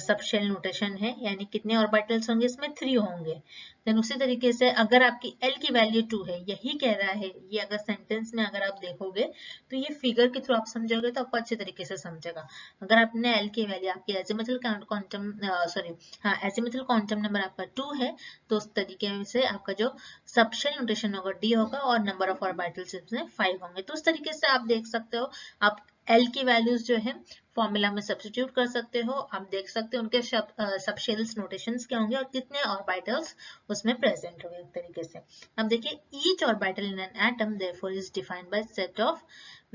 सबशेल नोटेशन है, यानी कितने ऑर्बिटल्स होंगे इसमें 3 होंगे। देन उसी तरीके से अगर आपकी l की वैल्यू 2 है, यही कह रहा है ये, अगर सेंटेंस में अगर आप देखोगे तो ये फिगर के थ्रू आप समझोगे तो आपको अच्छे तरीके से समझेगा। अगर आपने l की वैल्यू आपकी azimuthal quantum azimuthal quantum number आपका 2 है, तो उस तरीके से आपका जो सबशेल नोटेशन होगा d होगा और नंबर ऑफ ऑर्बिटल्स इसमें 5 होंगे। तो उस तरीके से आप देख सकते हो, आप l की वैल्यूज जो है फॉर्मूला में सब्स्टिट्यूट कर सकते हो। आप देख सकते हो उनके सबशेल्स नोटेशंस क्या होंगे और कितने ऑर्बिटल्स उसमें प्रेजेंट होंगे एक तरीके से। अब देखिए each orbital in an atom therefore is defined by set of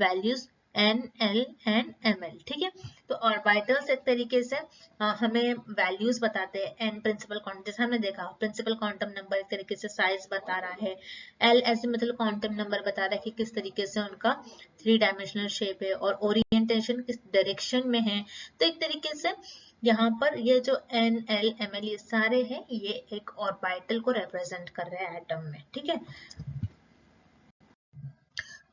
values NL and ML, ठीक है। तो ऑर्बिटल्स एक तरीके से हमें वैल्यूज बताते हैं। N प्रिंसिपल क्वांटम, जैसे हमने देखा प्रिंसिपल क्वांटम नंबर एक तरीके से साइज बता रहा है, L एजिमुथल क्वांटम नंबर बता रहा है कि किस तरीके से उनका 3 डायमेंशनल शेप है और ओरिएंटेशन किस डायरेक्शन में है। तो एक तरीके से यहाँ पर ये जो NL ML ये सारे हैं, ये एक ऑर्बिटल को रिप्रेजेंट कर रहे हैं एटम में, ठीक है।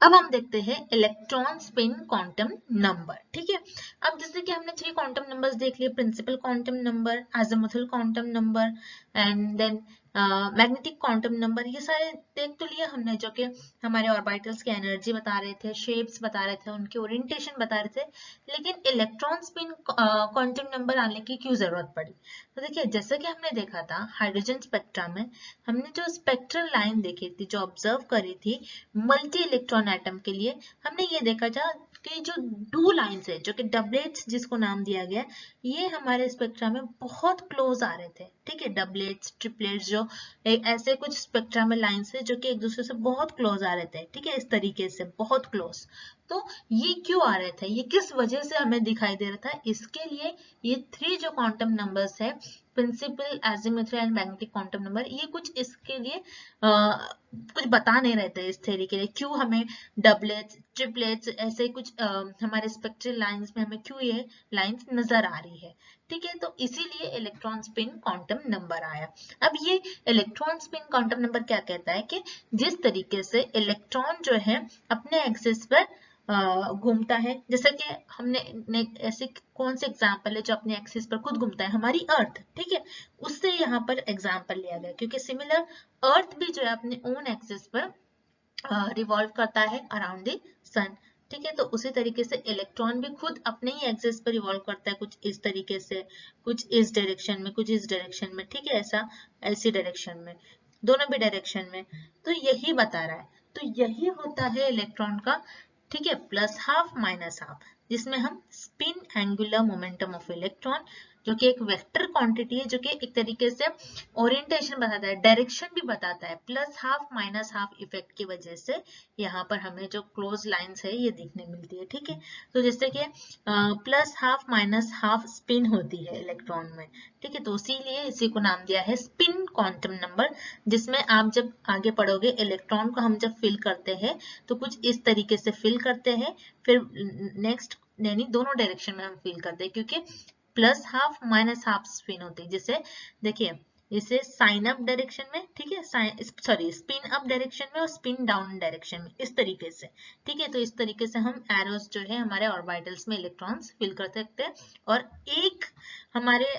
अब हम देखते हैं इलेक्ट्रॉन स्पिन क्वांटम नंबर, ठीक है। अब जैसे कि हमने 3 क्वांटम नंबर्स देख लिए, principal quantum number, azimuthal quantum number and then magnetic quantum number, ये सारे देख तो लिए हमने, जो कि हमारे ऑर्बिटल्स की एनर्जी बता रहे थे, शेप्स बता रहे थे, उनकी ओरिएंटेशन बता रहे थे। लेकिन इलेक्ट्रॉन स्पिन क्वांटम नंबर आने की क्यों जरूरत पड़ी? तो देखिए, जैसे कि हमने देखा था हाइड्रोजन स्पेक्ट्रा में, हमने जो स्पेक्ट्रल लाइन देखी थी, जो ऑब्जर्व करी थी मल्टी इलेक्ट्रॉन एटम के लिए, हमने ये देखा था कि जो 2 लाइंस है, जो कि डबलेट्स जिसको नाम दिया गया, ये हमारे स्पेक्ट्रा में बहुत क्लोज आ रहे थे, ठीक है। डबलेट्स, ट्रिपलेट्स, जो ऐसे कुछ स्पेक्ट्रा में लाइंस है जो कि एक दूसरे से बहुत क्लोज आ रहे थे, ठीक है, इस तरीके से बहुत क्लोज। तो ये क्यों आ रहे थे, ये किस वजह से हमें दिखाई दे रहा था? इसके लिए ये 3 जो क्वांटम नंबर्स है, principal, azimuthal and magnetic quantum number, ये कुछ इसके लिए कुछ बता नहीं रहे थे इस थ्योरी के लिए, क्यों हमें डबलेट्स, ट्रिपलेट्स, ऐसे कुछ हमारे स्पेक्ट्रल लाइंस में हमें क्यों ये लाइंस नजर आ रही है, ठीक है। तो इसीलिए इलेक्ट्रॉन स्पिन क्वांटम नंबर आया। अब ये इलेक्ट्रॉन स्पिन क्वांटम नंबर क्या कहता है कि जिस तरीके से इलेक्ट्रॉन जो है अपने एक्सिस पर घूमता है, जैसे कि हमने ऐसे कौन से एग्जाम्पल है जो अपने एक्सिस पर खुद घूमता है? हमारी अर्थ, ठीक है, उससे यहाँ पर एग्जाम्पल लिया गया, क्योंकि सिमिलर अर्थ भी जो है अपने ओन एक्सिस पर रिवॉल्व करता है अराउंड द सन, ठीक है। तो उसी तरीके से इलेक्ट्रॉन भी खुद अपने ही एक्सिस पर रिवॉल्व करता है, कुछ इस तरीके से, कुछ इस डायरेक्शन में, कुछ इस डायरेक्शन में, ठीक है, ऐसा ऐसी डायरेक्शन में, दोनों भी डायरेक्शन में। तो यही बता रहा है, तो यही होता है इलेक्ट्रॉन का, ठीक है, प्लस हाफ माइनस हाफ, जिसमें हम spin angular momentum of electron, जो कि एक वेक्टर क्वांटिटी है, जो कि एक तरीके से ओरिएंटेशन बताता है, डायरेक्शन भी बताता है, plus half minus half effect की वजह से यहाँ पर हमें जो क्लोज लाइंस है ये देखने मिलती है, ठीक है। तो जैसे कि plus half minus half spin होती है इलेक्ट्रॉन में, ठीक है, तो इसीलिए इसी को नाम दिया है स्पिन क्वांटम नंबर, जिसमें आप जब आगे पढ़ोगे, इलेक्ट्रॉन को हम जब फिल करते हैं तो कुछ इस तरीके से फिल करते हैं, फिर नेक्स्ट यानी दोनों डायरेक्शन में हम फिल करते हैं, क्योंकि plus half minus half spin होती है। जैसे देखिए, इसे साइन अप डायरेक्शन में, ठीक है, सॉरी स्पिन अप डायरेक्शन में और स्पिन डाउन डायरेक्शन में, इस तरीके से, ठीक है। तो इस तरीके से हम एरोस जो है हमारे ऑर्बिटल्स में इलेक्ट्रॉन्स फिल कर सकते हैं। और एक हमारे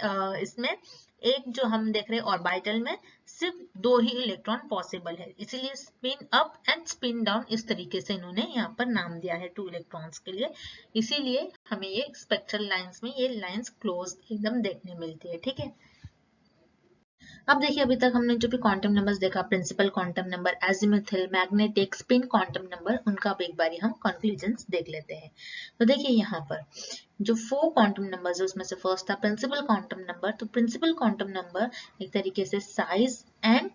इसमें एक जो हम देख रहे हैं ऑर्बिटल में सिर्फ 2 ही इलेक्ट्रॉन पॉसिबल है, इसीलिए spin up and spin down इस तरीके से इन्होंने यहाँ पर नाम दिया है 2 इलेक्ट्रॉन्स के लिए। इसीलिए हमें ये स्पेक्ट्रल लाइंस में ये लाइंस क्लोज एकदम देखने मिलती है, ठीक है। अब देखिए, अभी तक हमने जो भी क्वांटम नंबर्स देखा, principal quantum number, azimuthal, magnetic, spin quantum number, उनका अब एक बारी हम कंक्लूजन्स देख लेते हैं। तो देखिए, यहाँ पर जो 4 क्वांटम नंबर्स है उसमें से फर्स्ट था प्रिंसिपल क्वांटम नंबर। तो प्रिंसिपल क्वांटम नंबर एक तरीके से साइज एंड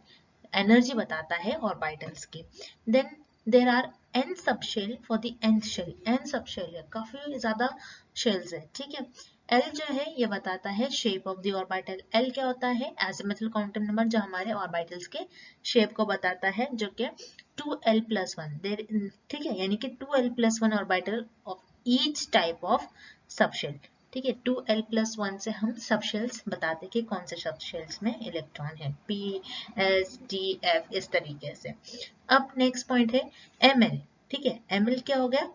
एनर्जी बताता है ऑर्बिटल्स की। Then there are n subshell for the nth shell, n subshell है, काफी ज्यादा शेल्स है, ठीक है। L जो है ये बताता है shape of the orbital. L क्या होता है? एजिमुथल क्वांटम नंबर, जो हमारे ऑर्बिटल्स के शेप को बताता है, जो कि 2l+1 देर, ठीक है, यानी कि 2l+1 orbital of each type of subshell, ठीक है। 2l+1 से हम सबशेल्स बताते कि कौन से सबशेल्स में इलेक्ट्रॉन है, p, s, d, f, इस तरीके से। अब नेक्स्ट पॉइंट है ml, ठीक है। ml क्या हो गया?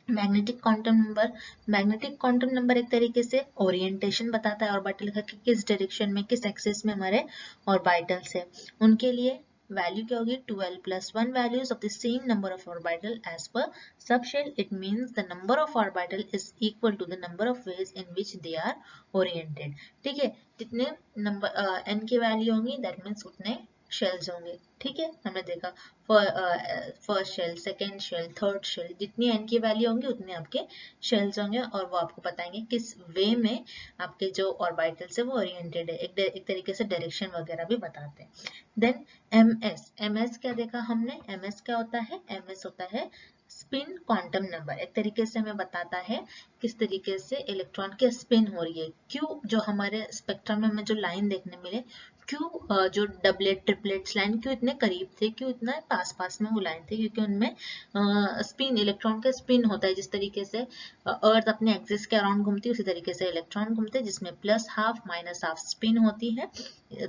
Magnetic quantum number. Magnetic quantum number एक तरीके से ओरिएंटेशन बताता है ऑर्बिटल का कि किस डायरेक्शन में, किस एक्सिस में हमारे ऑर्बिटल्स है। उनके लिए वैल्यू क्या होगी? 2l+1 values of the same number of orbital as per subshell. It means the number of orbital is equal to the number of ways in which they are oriented. ठीक है, जितने नंबर n की वैल्यू होंगी, दैट मीन्स उतने शेल्स होंगे, ठीक है। हमने देखा first shell, second shell, third shell, जितनी n की वैल्यू होंगी उतने आपके शेल्स होंगे, और वो आपको बताएंगे किस वे में आपके जो ऑर्बिटल्स है वो ओरिएंटेड है, एक तरीके से डायरेक्शन वगैरह भी बताते हैं। देन ms, ms क्या देखा हमने? ms क्या होता है? ms होता है स्पिन क्वांटम नंबर एक तरीके से हमें बताता है किस तरीके से इलेक्ट्रॉन की स्पिन हो रही है, क्यों जो हमारे स्पेक्ट्रम में हमें जो लाइन देखने मिले, क्यों जो डबलेट ट्रिपलेट्स लाइन क्यों इतने करीब थे, क्यों इतना पास पास में वो लाइन थे, क्योंकि उनमें स्पिन इलेक्ट्रॉन का स्पिन होता है। जिस तरीके से अर्थ अपने एक्सिस के अराउंड घूमती है उसी तरीके से इलेक्ट्रॉन घूमते हैं, जिसमें plus half minus half spin होती है।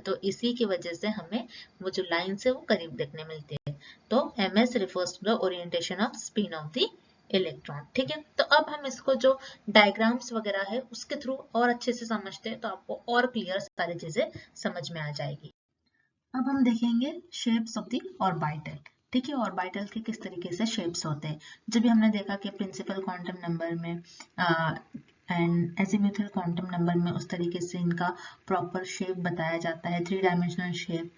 तो इसी की वजह से हमें वो जो लाइन है वो करीब देखने मिलती है। तो ms refers to the orientation of spin of the electron. ठीक है, तो अब हम इसको जो डायग्राम्स वगैरह है उसके थ्रू और अच्छे से समझते हैं तो आपको और क्लियर सारी चीजें समझ में आ जाएगी। अब हम देखेंगे शेप्स ऑफ द ऑर्बिटल। ठीक है, ऑर्बिटल के किस तरीके से शेप्स होते हैं। जब भी हमने देखा कि प्रिंसिपल क्वांटम नंबर में एंड एजीम्यूथल क्वांटम नंबर में उस तरीके से इनका प्रॉपर शेप बताया जाता है, 3 dimensional shape.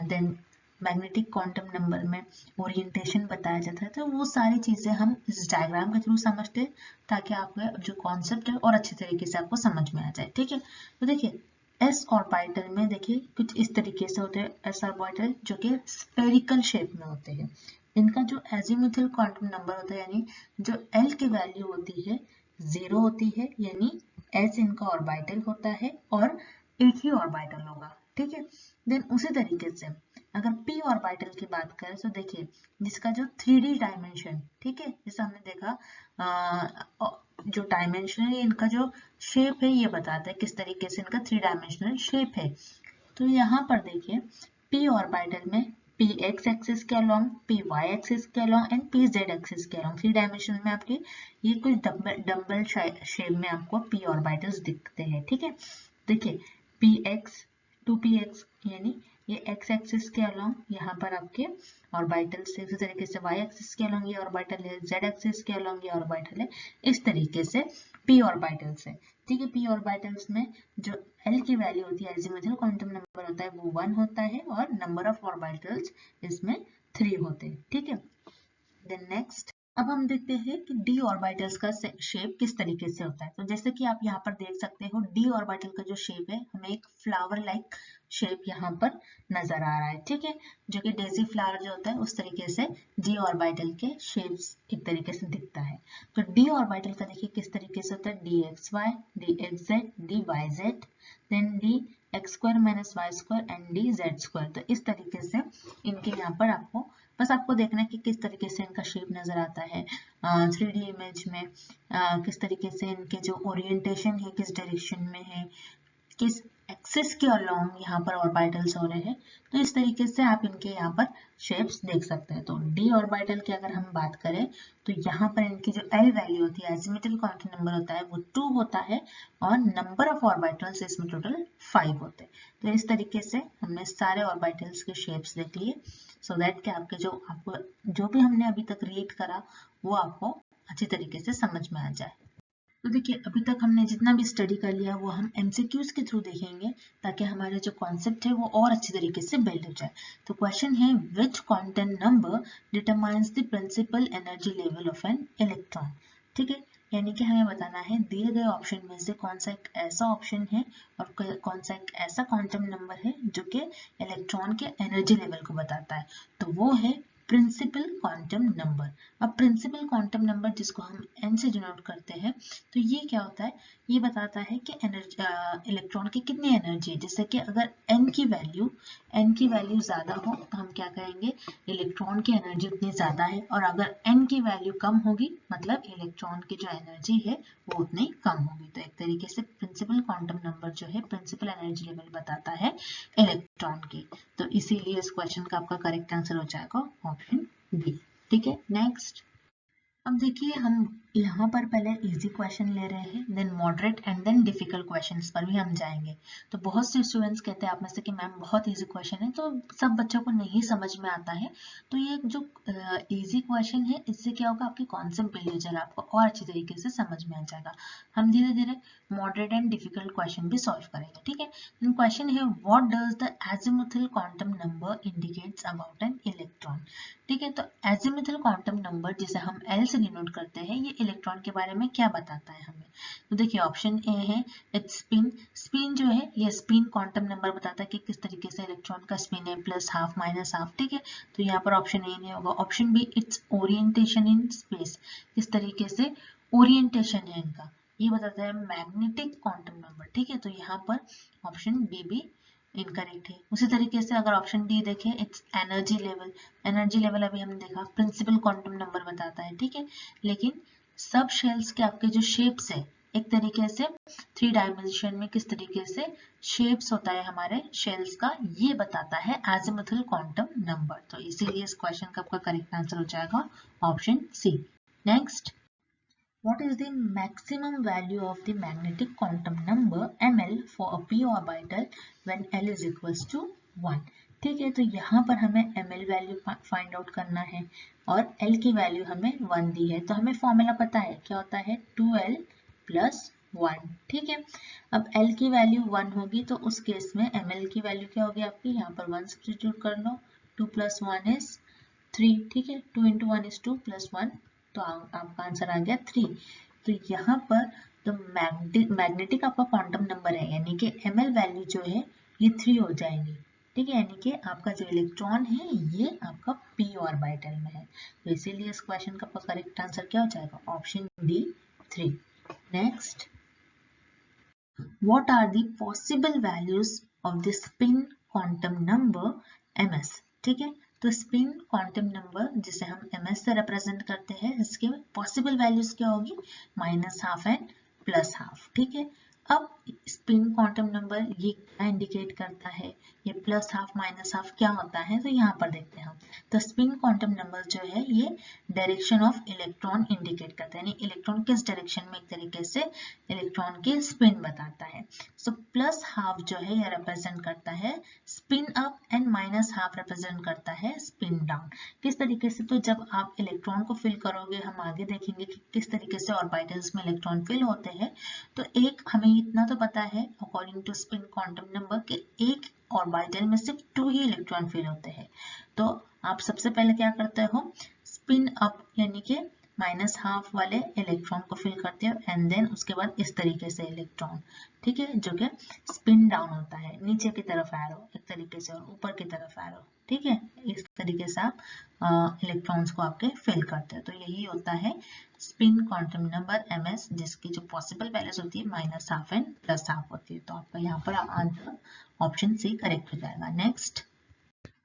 Then magnetic quantum number में ओरिएंटेशन बताया जाता है। तो वो सारी चीजें हम इस डायग्राम के थ्रू समझते हैं ताकि आपका जो कॉन्सेप्ट है और अच्छे तरीके से आपको समझ में आ जाए। ठीक है, तो देखिए एस ऑर्बिटल में देखिए कुछ इस तरीके से होते हैं एस ऑर्बिटल, जो कि स्फेरिकल शेप में होते हैं। इनका जो एजीम्यूथल क्वांटम नंबर होता है यानी जो एल की वैल्यू होती है 0 होती है, यानी एस इनका ऑर्बिटल होता है और एक ही ऑर्बिटल होगा। ठीक है, देन उसी तरीके से अगर पी ऑर्बिटल की बात करें तो देखिए जिसका जो 3D डायमेंशन, ठीक है, जैसा हमने देखा जो डायमेंशन है इनका जो शेप है ये बताता है किस तरीके से इनका 3 डायमेंशनल शेप है। तो यहाँ पर देखिए पी ऑर्बिटल में पी एक्स एक्सिस के अलोंग, पी वाई एक्सिस के along and P Z axis के अलोंग 3 डायमेंशन में आपके ये कुछ डम्बल शेप में आपको पी ऑर्बिटल्स दिखते हैं। ठीक है, देखिए p x to p x यानी ये एक्स एक्सिस के अलोंग यहाँ पर आपके ऑर्बिटल से, इसी तरीके से वाई एक्सिस के अलोंग ये ऑर्बिटल है, जेड एक्सिस के अलोंग ये ऑर्बिटल है, इस तरीके से पी ऑर्बिटल्स है। ठीक है, पी ऑर्बिटल्स में जो एल की वैल्यू होती है एजीम्यूथल क्वांटम नंबर होता है वो 1 होता है और नंबर ऑफ ऑर्बिटल्स इसमें 3 होते हैं। ठीक है, देन नेक्स्ट अब हम देखते हैं कि डी ऑर्बिटल्स का शेप किस तरीके से होता है। तो जैसे कि आप यहाँ पर देख सकते हो डी ऑर्बिटल का जो शेप है हमें एक फ्लावर लाइक शेप यहाँ पर नजर आ रहा है। ठीक है, जो कि डेजी फ्लावर जो होता है उस तरीके से डी ऑर्बिटल के शेप्स एक तरीके से दिखता है। तो डी ऑर्बिटल का देखिए किस तरीके से होता है, d x y, d x z, d y z, then d x square minus y square and d z square. तो इस तरीके से इनके यहाँ पर आपको बस आपको देखना है कि किस तरीके से इनका शेप नजर आता है 3D इमेज में, किस तरीके से इनके जो ओरिएंटेशन है किस डायरेक्शन में है, किस एक्सिस के अलोंग यहाँ पर ऑर्बिटल्स हो रहे हैं। तो इस तरीके से आप इनके यहाँ पर शेप्स देख सकते हैं। तो डी ऑर्बिटल की अगर हम बात करें तो यहाँ पर इनकी जो एल वैल्यू होती है एजीम्यूथल क्वांटम नंबर होता है वो 2 होता है और नंबर ऑफ ऑर्बिटल्स इसमें टोटल 5 होते हैं। तो इस तरीके से हमने सारे ऑर्बिटल्स के शेप्स देख लिए सो दैट कि आपके आपको जो भी हमने अभी तक रीड करा वो आपको अच्छी तरीके से समझ में आ जाए। तो देखिए अभी तक हमने जितना भी स्टडी कर लिया वो हम एमसीक्यूज के थ्रू देखेंगे ताकि हमारे जो कॉन्सेप्ट है वो और अच्छी तरीके से बिल्ड हो जाए। तो क्वेश्चन है which quantum number determines the principal energy level of an electron. ठीक है, यानी कि हमें बताना है दिए गए ऑप्शन में से कौन सा एक ऐसा ऑप्शन है और कौन सा एक ऐसा क्वांटम नंबर है जो कि इलेक्ट्रॉन के एनर्जी लेवल को बताता है। तो वो है प्रिंसिपल क्वांटम नंबर। अब प्रिंसिपल क्वांटम नंबर जिसको हम n से डिनोट करते हैं तो ये क्या होता है, ये बताता है कि एनर्जी इलेक्ट्रॉन की कितनी एनर्जी है। जैसे कि अगर n की वैल्यू ज्यादा हो तो हम क्या कहेंगे इलेक्ट्रॉन की एनर्जी उतनी ज्यादा है, और अगर n की वैल्यू कम होगी मतलब इलेक्ट्रॉन की जो एनर्जी है वो उतनी कम होगी। तो एक तरीके से प्रिंसिपल क्वांटम नंबर जो है प्रिंसिपल एनर्जी लेवल बताता है इलेक्ट्रॉन की। तो इसीलिए इस क्वेश्चन का आपका करेक्ट आंसर हो जाएगा ऑप्शन बी। ठीक है, नेक्स्ट अब देखिए हम यहाँ पर पहले इजी क्वेश्चन ले रहे हैं, then moderate and then difficult questions पर भी हम जाएंगे। तो बहुत से स्टूडेंट्स कहते हैं आप में से कि मैम बहुत इजी क्वेश्चन है, तो सब बच्चों को नहीं समझ में आता है। तो ये जो इजी क्वेश्चन है इससे क्या होगा आपकी कॉन्सेप्ट बिल्ड हो जाएगा, आपको और अच्छी तरीके से समझ में आ जाएगा। हम धीरे धीरे मॉडरेट एंड डिफिकल्ट क्वेश्चन भी सॉल्व करेंगे। ठीक है, क्वेश्चन है what does the azimuthal quantum number indicates about an electron. ठीक है, तो एजीमुथल क्वांटम नंबर जिसे हम एल से डिनोट करते हैं ये इलेक्ट्रॉन के बारे में क्या बताता है हमें। तो देखिए ऑप्शन ए है इट्स स्पिन। स्पिन जो है ये स्पिन क्वांटम नंबर बताता है कि किस तरीके से इलेक्ट्रॉन का स्पिन है, प्लस हाफ माइनस हाफ, ठीक है। तो यहाँ पर ऑप्शन ए नहीं होगा। Option B it's orientation in space, किस तरीके से ओरिएंटेशन है इनका, ये बताता है मैग्नेटिक क्वांटम नंबर, ठीक है। तो यहाँ पर ऑप्शन बी भी इनकरेक्ट है। उसी तरीके से अगर ऑप्शन डी देखें it's energy level. Energy level अभी हमने देखा प्रिंसिपल क्वांटम नंबर बताता है, ठीक है। लेकिन सब शेल्स के आपके जो शेप्स है एक तरीके से 3 डायमेंशन में किस तरीके से शेप्स होता है हमारे शेल्स का, ये बताता है एजिमुथल क्वांटम नंबर। तो इसीलिए इस क्वेश्चन का आपका करेक्ट आंसर हो जाएगा option C. Next, what is the maximum value of the magnetic quantum number ml for a p orbital when l is equals to 1। ठीक है, तो यहाँ पर हमें ml वैल्यू फाइंड आउट करना है और l की वैल्यू हमें 1 दी है। तो हमें फॉर्मूला पता है क्या होता है 2l प्लस 1, ठीक है। अब l की वैल्यू 1 होगी तो उस केस में ml की वैल्यू क्या होगी आपकी, यहाँ पर 1 सब्स्टिट्यूट कर लो, 2 प्लस 1 इज 3, ठीक है। 2 इंटू 1 इज 2 प्लस 1, तो आपका आंसर आ गया 3। तो यहाँ पर तो मैग्नेटिक आपका क्वांटम नंबर है, यानी कि ml वैल्यू जो है ये 3 हो जाएगी, ठीक है। यानी कि आपका जो इलेक्ट्रॉन है ये आपका p ऑर्बिटल में है। तो इसीलिए इस क्वेश्चन का करेक्ट आंसर क्या हो जाएगा, option D 3। Next, what are the possible values of the spin quantum number ms। ठीक है, तो स्पिन क्वांटम नंबर जिसे हम ms से रिप्रेजेंट करते हैं इसके पॉसिबल वैल्यूज क्या होगी, minus half and plus half, ठीक है। अब स्पिन क्वांटम नंबर ये क्या इंडिकेट करता है, ये प्लस हाफ माइनस हाफ क्या होता है, तो यहाँ पर देखते हैं हम। तो स्पिन क्वांटम नंबर जो है ये डायरेक्शन ऑफ इलेक्ट्रॉन इंडिकेट करता है, यानी इलेक्ट्रॉन किस डायरेक्शन में एक तरीके से इलेक्ट्रॉन की स्पिन बताता है। सो प्लस हाफ जो है ये रिप्रेजेंट करता है spin up and minus half represent करता है स्पिन डाउन। किस तरीके से, तो जब आप इलेक्ट्रॉन को फिल करोगे, हम आगे देखेंगे कि किस तरीके से ऑर्बिटल्स में इलेक्ट्रॉन फिल होते हैं। तो एक हमें इतना तो पता है according to spin quantum number कि एक ऑर्बिटल में सिर्फ 2 ही इलेक्ट्रॉन फिल होते हैं। तो आप सबसे पहले क्या करते हो, स्पिन अप यानी कि माइनस हाफ वाले इलेक्ट्रॉन को फिल करते हो एंड देन उसके बाद इस तरीके से इलेक्ट्रॉन, ठीक है, जो कि स्पिन डाउन होता है, नीचे की तरफ एरो एक तरीके से और ऊपर की तरफ एरो, ठीक है। इस तरीके से आप इलेक्ट्रॉन्स को आपके फिल करते हैं। तो यही होता है स्पिन क्वांटम नंबर ms, जिसकी जो पॉसिबल वैल्यूज होती है minus half and plus half होती है। तो आपका यहाँ पर आंसर ऑप्शन सी करेक्ट हो जाएगा। Next,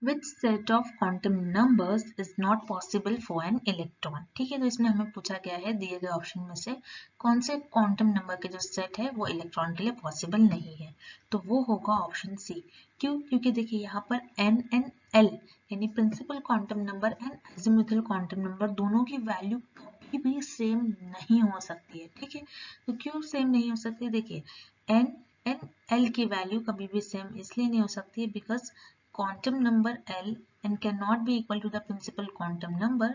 which set of quantum numbers is not possible for an electron। ठीक है, तो इसमें हमें पूछा गया है दिए गए ऑप्शन में से कौन से क्वांटम नंबर के जो सेट है वो इलेक्ट्रॉन के लिए पॉसिबल नहीं है। तो वो होगा ऑप्शन सी। क्यों, क्योंकि देखिए यहाँ पर n एंड l यानी principal quantum number and azimuthal quantum number दोनों की वैल्यू कभी भी सेम नहीं हो सकती है, ठीक है। तो क्यों सेम नहीं हो सकती, देखिए n एंड l की वैल्यू कभी भी सेम इसलिए नहीं हो सकती है because quantum number L and cannot be equal to the principal quantum number.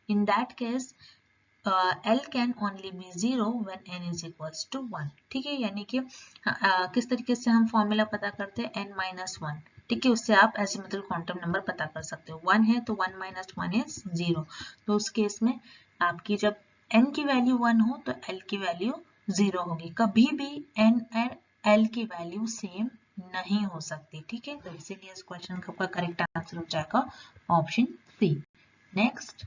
In that case, L can only be 0 when n is equals to 1। ठीक है, यानी कि किस तरीके से हम फॉर्मूला पता करते हैं n माइनस 1, ठीक है, उससे आप एजिमुथल क्वांटम नंबर पता कर सकते हो। 1 है तो 1 माइनस 1 इज 0। तो उस केस में आपकी जब n की वैल्यू 1 हो तो L की वैल्यू 0 होगी। कभी भी n और L की वैल्यू सेम नहीं हो सकती, ठीक है। तो इसीलिए इस क्वेश्चन का करेक्ट आंसर हो जाएगा option C. Next,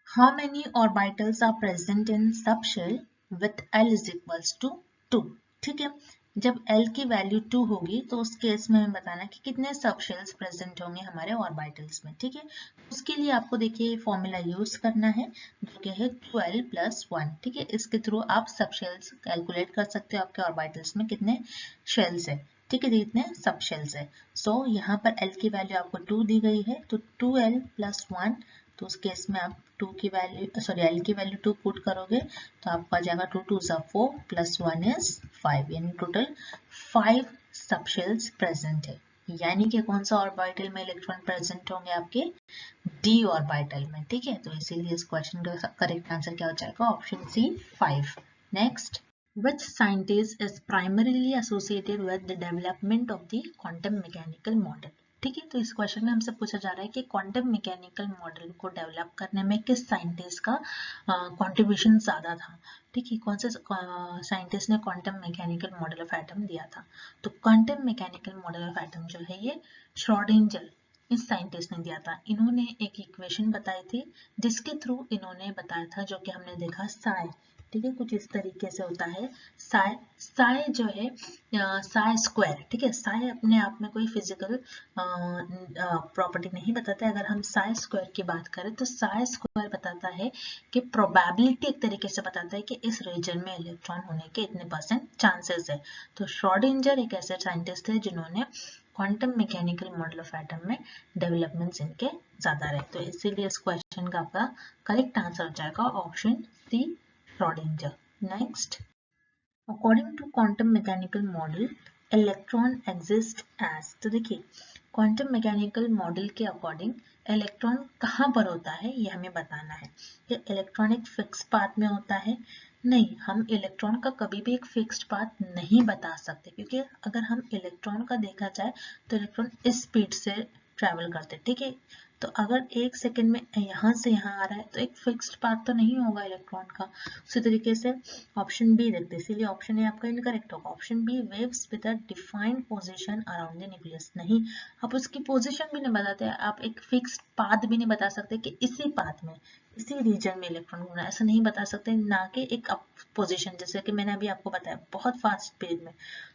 how many orbitals are present in subshell with L is equals to 2। ठीक है, जब L की वैल्यू 2 होगी तो उस केस में हमें बताना है कि कितने सबशेल्स प्रेजेंट होंगे हमारे ऑर्बिटल्स में, ठीक है। उसके लिए आपको देखिए फॉर्मूला यूज करना है जो कि है 12 प्लस 1, ठीक है। इसके थ्रू आप सबशेल्स कैलकुलेट कर सकते हो आपके ऑर्बिटल्स में कितने शेल्स है, ठीक है, कितने सब शेल्स है। सो यहाँ पर L की वैल्यू आपको 2 दी गई है तो 2L प्लस 1, तो उस केस में आप 2 की वैल्यू सॉरी L की वैल्यू 2 पुट करोगे तो आपका जाएगा 2 2 4 प्लस 1 इज 5, यानी टोटल 5 सब शेल्स प्रेजेंट है। यानी कि कौन सा ऑर्बिटल में इलेक्ट्रॉन प्रेजेंट होंगे आपके D ऑर्बिटल में, ठीक है। तो इसीलिए इस क्वेश्चन का करेक्ट आंसर क्या हो जाएगा option C 5। Next, which scientist is primarily associated with the development of the quantum mechanical model। ठीक है, तो इस क्वेश्चन में हमसे पूछा जा रहा है कि क्वांटम मैकेनिकल मॉडल को डेवलप करने में किस साइंटिस्ट का कंट्रीब्यूशन ज़्यादा था। ठीक है, कौन से साइंटिस्ट ने quantum mechanical model of atom दिया था। तो quantum mechanical model of atom जो है ये श्रोडिंगर इस साइंटिस्ट ने दिया था। इन्होंने एक इक्वेशन बताई थी जिसके थ्रू इन्होंने बताया था, जो कि हमने देखा साई। ठीक है, कुछ इस तरीके से होता है साई। साई जो है साई स्क्वायर। ठीक है, साई अपने आप में कोई फिजिकल प्रॉपर्टी नहीं बताता है। अगर हम साई स्क्वायर की बात करें तो साई स्क्वायर बताता है कि प्रोबेबिलिटी एक तरीके से बताता है कि इस रीजन में इलेक्ट्रॉन होने के इतने % चांसेस है। तो श्रोडिंगर एक ऐसे साइंटिस्ट थे जिन्होंने quantum mechanical model of atom में डेवलपमेंट्स इनके ज्यादा रहे। तो इसीलिए इस क्वेश्चन का आपका करेक्ट आंसर हो जाएगा option C, Schrodinger. Next, according to quantum mechanical model electron exist as। तो देखिए क्वांटम मैकेनिकल मॉडल के अकॉर्डिंग इलेक्ट्रॉन कहाँ पर होता है ये हमें बताना है। कि इलेक्ट्रॉन एक फिक्स पाथ में होता है? नहीं, हम इलेक्ट्रॉन का कभी भी एक फिक्स्ड पाथ नहीं बता सकते, क्योंकि अगर हम इलेक्ट्रॉन का देखा जाए तो इलेक्ट्रॉन इस स्पीड से ट्रैवल करते हैं। ठीक है, तो अगर 1 सेकेंड में यहाँ से यहाँ आ रहा है तो एक फिक्स्ड पाथ तो नहीं होगा इलेक्ट्रॉन का। उसी तरीके से ऑप्शन बी देखते हैं, इसीलिए ऑप्शन ए आपका इनकरेक्ट होगा। Option B, waves with a defined position around the nucleus. नहीं, आप उसकी पोजीशन भी नहीं बताते, आप एक फिक्स्ड पाथ भी नहीं बता सकते कि इसी पाथ में इसी रीजन में इलेक्ट्रॉन घूमना, ऐसा नहीं बता सकते। ना कि एक पोजीशन, जैसे कि मैंने अभी आपको बताया बहुत फास्ट स्पीड में,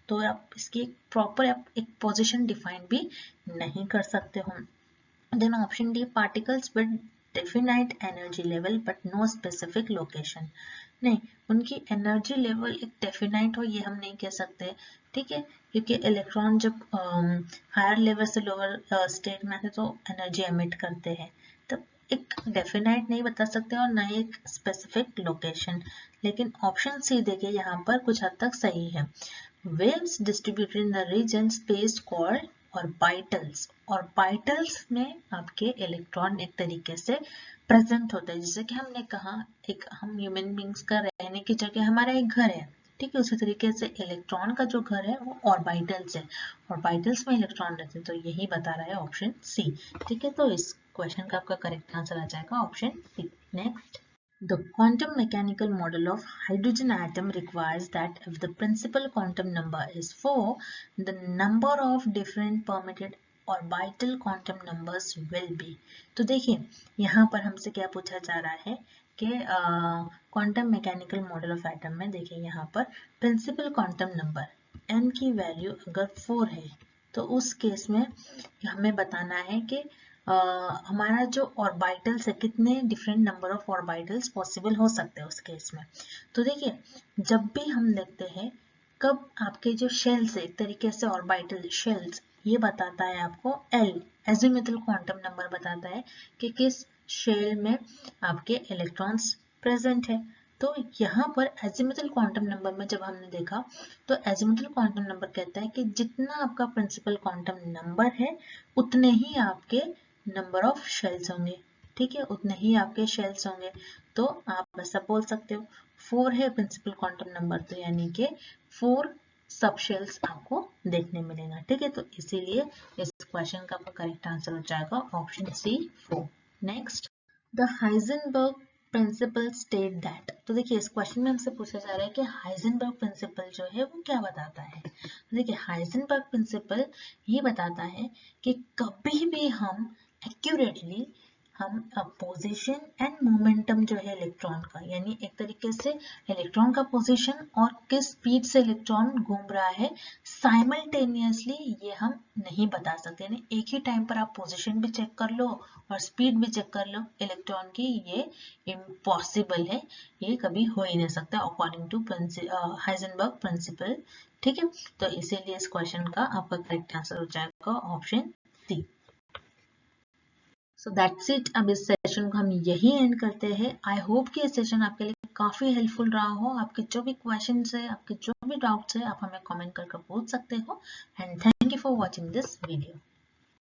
तो आप इसकी एक प्रॉपर आप एक पोजीशन डिफाइन भी नहीं कर सकते हो। Then option D, particles with definite energy level but no specific location। नहीं, उनकी एनर्जी लेवल एक डेफिनाइट हो ये हम नहीं कह सकते। ठीक है, क्योंकि इलेक्ट्रॉन जब हायर लेवल से लोअर स्टेट में आते तो एनर्जी एमिट करते हैं, तो एक डेफिनाइट नहीं बता सकते और ना एक स्पेसिफिक लोकेशन। लेकिन ऑप्शन सी देखिए यहाँ पर कुछ हद तक सही है। Waves distributed in the region space called orbitals. Orbitals में आपके इलेक्ट्रॉन एक तरीके से प्रेजेंट होते हैं। जैसे कि हमने कहा एक हम ह्यूमन बींग्स का रहने की जगह हमारा एक घर है। ठीक है, उसी तरीके से इलेक्ट्रॉन का जो घर है वो ऑर्बिटल्स है। ऑर्बिटल्स में इलेक्ट्रॉन रहते हैं, तो यही बता रहा है ऑप्शन सी। ठीक है, तो इस क्वेश्चन का आपका करेक्ट आंसर आ जाएगा option C. Next, the quantum mechanical model of hydrogen atom requires that if the principal quantum number is 4, the number of different permitted orbital quantum numbers will be। तो देखिए यहाँ पर हमसे क्या पूछा जा रहा है कि quantum mechanical model of atom में देखिए यहाँ पर प्रिंसिपल क्वांटम नंबर n की वैल्यू अगर 4 है तो उस केस में हमें बताना है कि हमारा जो ऑर्बिटल्स है कितने different number of orbitals possible हो सकते हैं उस केस में। तो देखिए जब भी हम देखते हैं कब आपके जो शेल्स है एक तरीके से ऑर्बिटल शेल्स, ये बताता है आपको एल एजिमुथल क्वांटम नंबर बताता है कि किस शेल में आपके इलेक्ट्रॉन्स प्रेजेंट है। तो यहाँ पर एजिमुथल क्वांटम नंबर में जब हमने देखा तो एजिमुथल क्वांटम नंबर कहता है कि जितना आपका प्रिंसिपल क्वांटम नंबर है उतने ही आपके नंबर ऑफ शेल्स होंगे। ठीक है, उतने ही आपके शेल्स होंगे। तो आप ऐसा बोल सकते हो 4 है प्रिंसिपल क्वांटम नंबर, तो यानी कि 4 सब शेल्स आपको देखने मिलेगा। ठीक है, तो इसीलिए इस क्वेश्चन का आपका करेक्ट आंसर हो जाएगा option C 4। Next, the Heisenberg principle state that. तो देखिए इस क्वेश्चन में हमसे पूछा जा रहा है कि हाइजेनबर्ग प्रिंसिपल जो है वो क्या बताता है। तो देखिए हाइजेनबर्ग प्रिंसिपल ये बताता है कि कभी भी हम एक्यूरेटली हम पोजीशन एंड मोमेंटम जो है इलेक्ट्रॉन का, यानी एक तरीके से इलेक्ट्रॉन का पोजीशन और किस स्पीड से इलेक्ट्रॉन घूम रहा है साइमल्टेनियसली ये हम नहीं बता सकते। यानी एक ही टाइम पर आप पोजीशन भी चेक कर लो और स्पीड भी चेक कर लो इलेक्ट्रॉन की, ये इम्पॉसिबल है, ये कभी हो ही नहीं सकता अकॉर्डिंग टू हाइजेनबर्ग प्रिंसिपल। ठीक है, तो इसीलिए इस क्वेश्चन का आपका करेक्ट आंसर हो जाएगा option C. So that's it. अब इस सेशन को हम यही एंड करते हैं। आई होप कि ये सेशन आपके लिए काफी हेल्पफुल रहा हो। आपके जो भी क्वेश्चंस है, आपके जो भी डाउट्स है, आप हमें कमेंट करके पूछ सकते हो। And thank you for watching this video.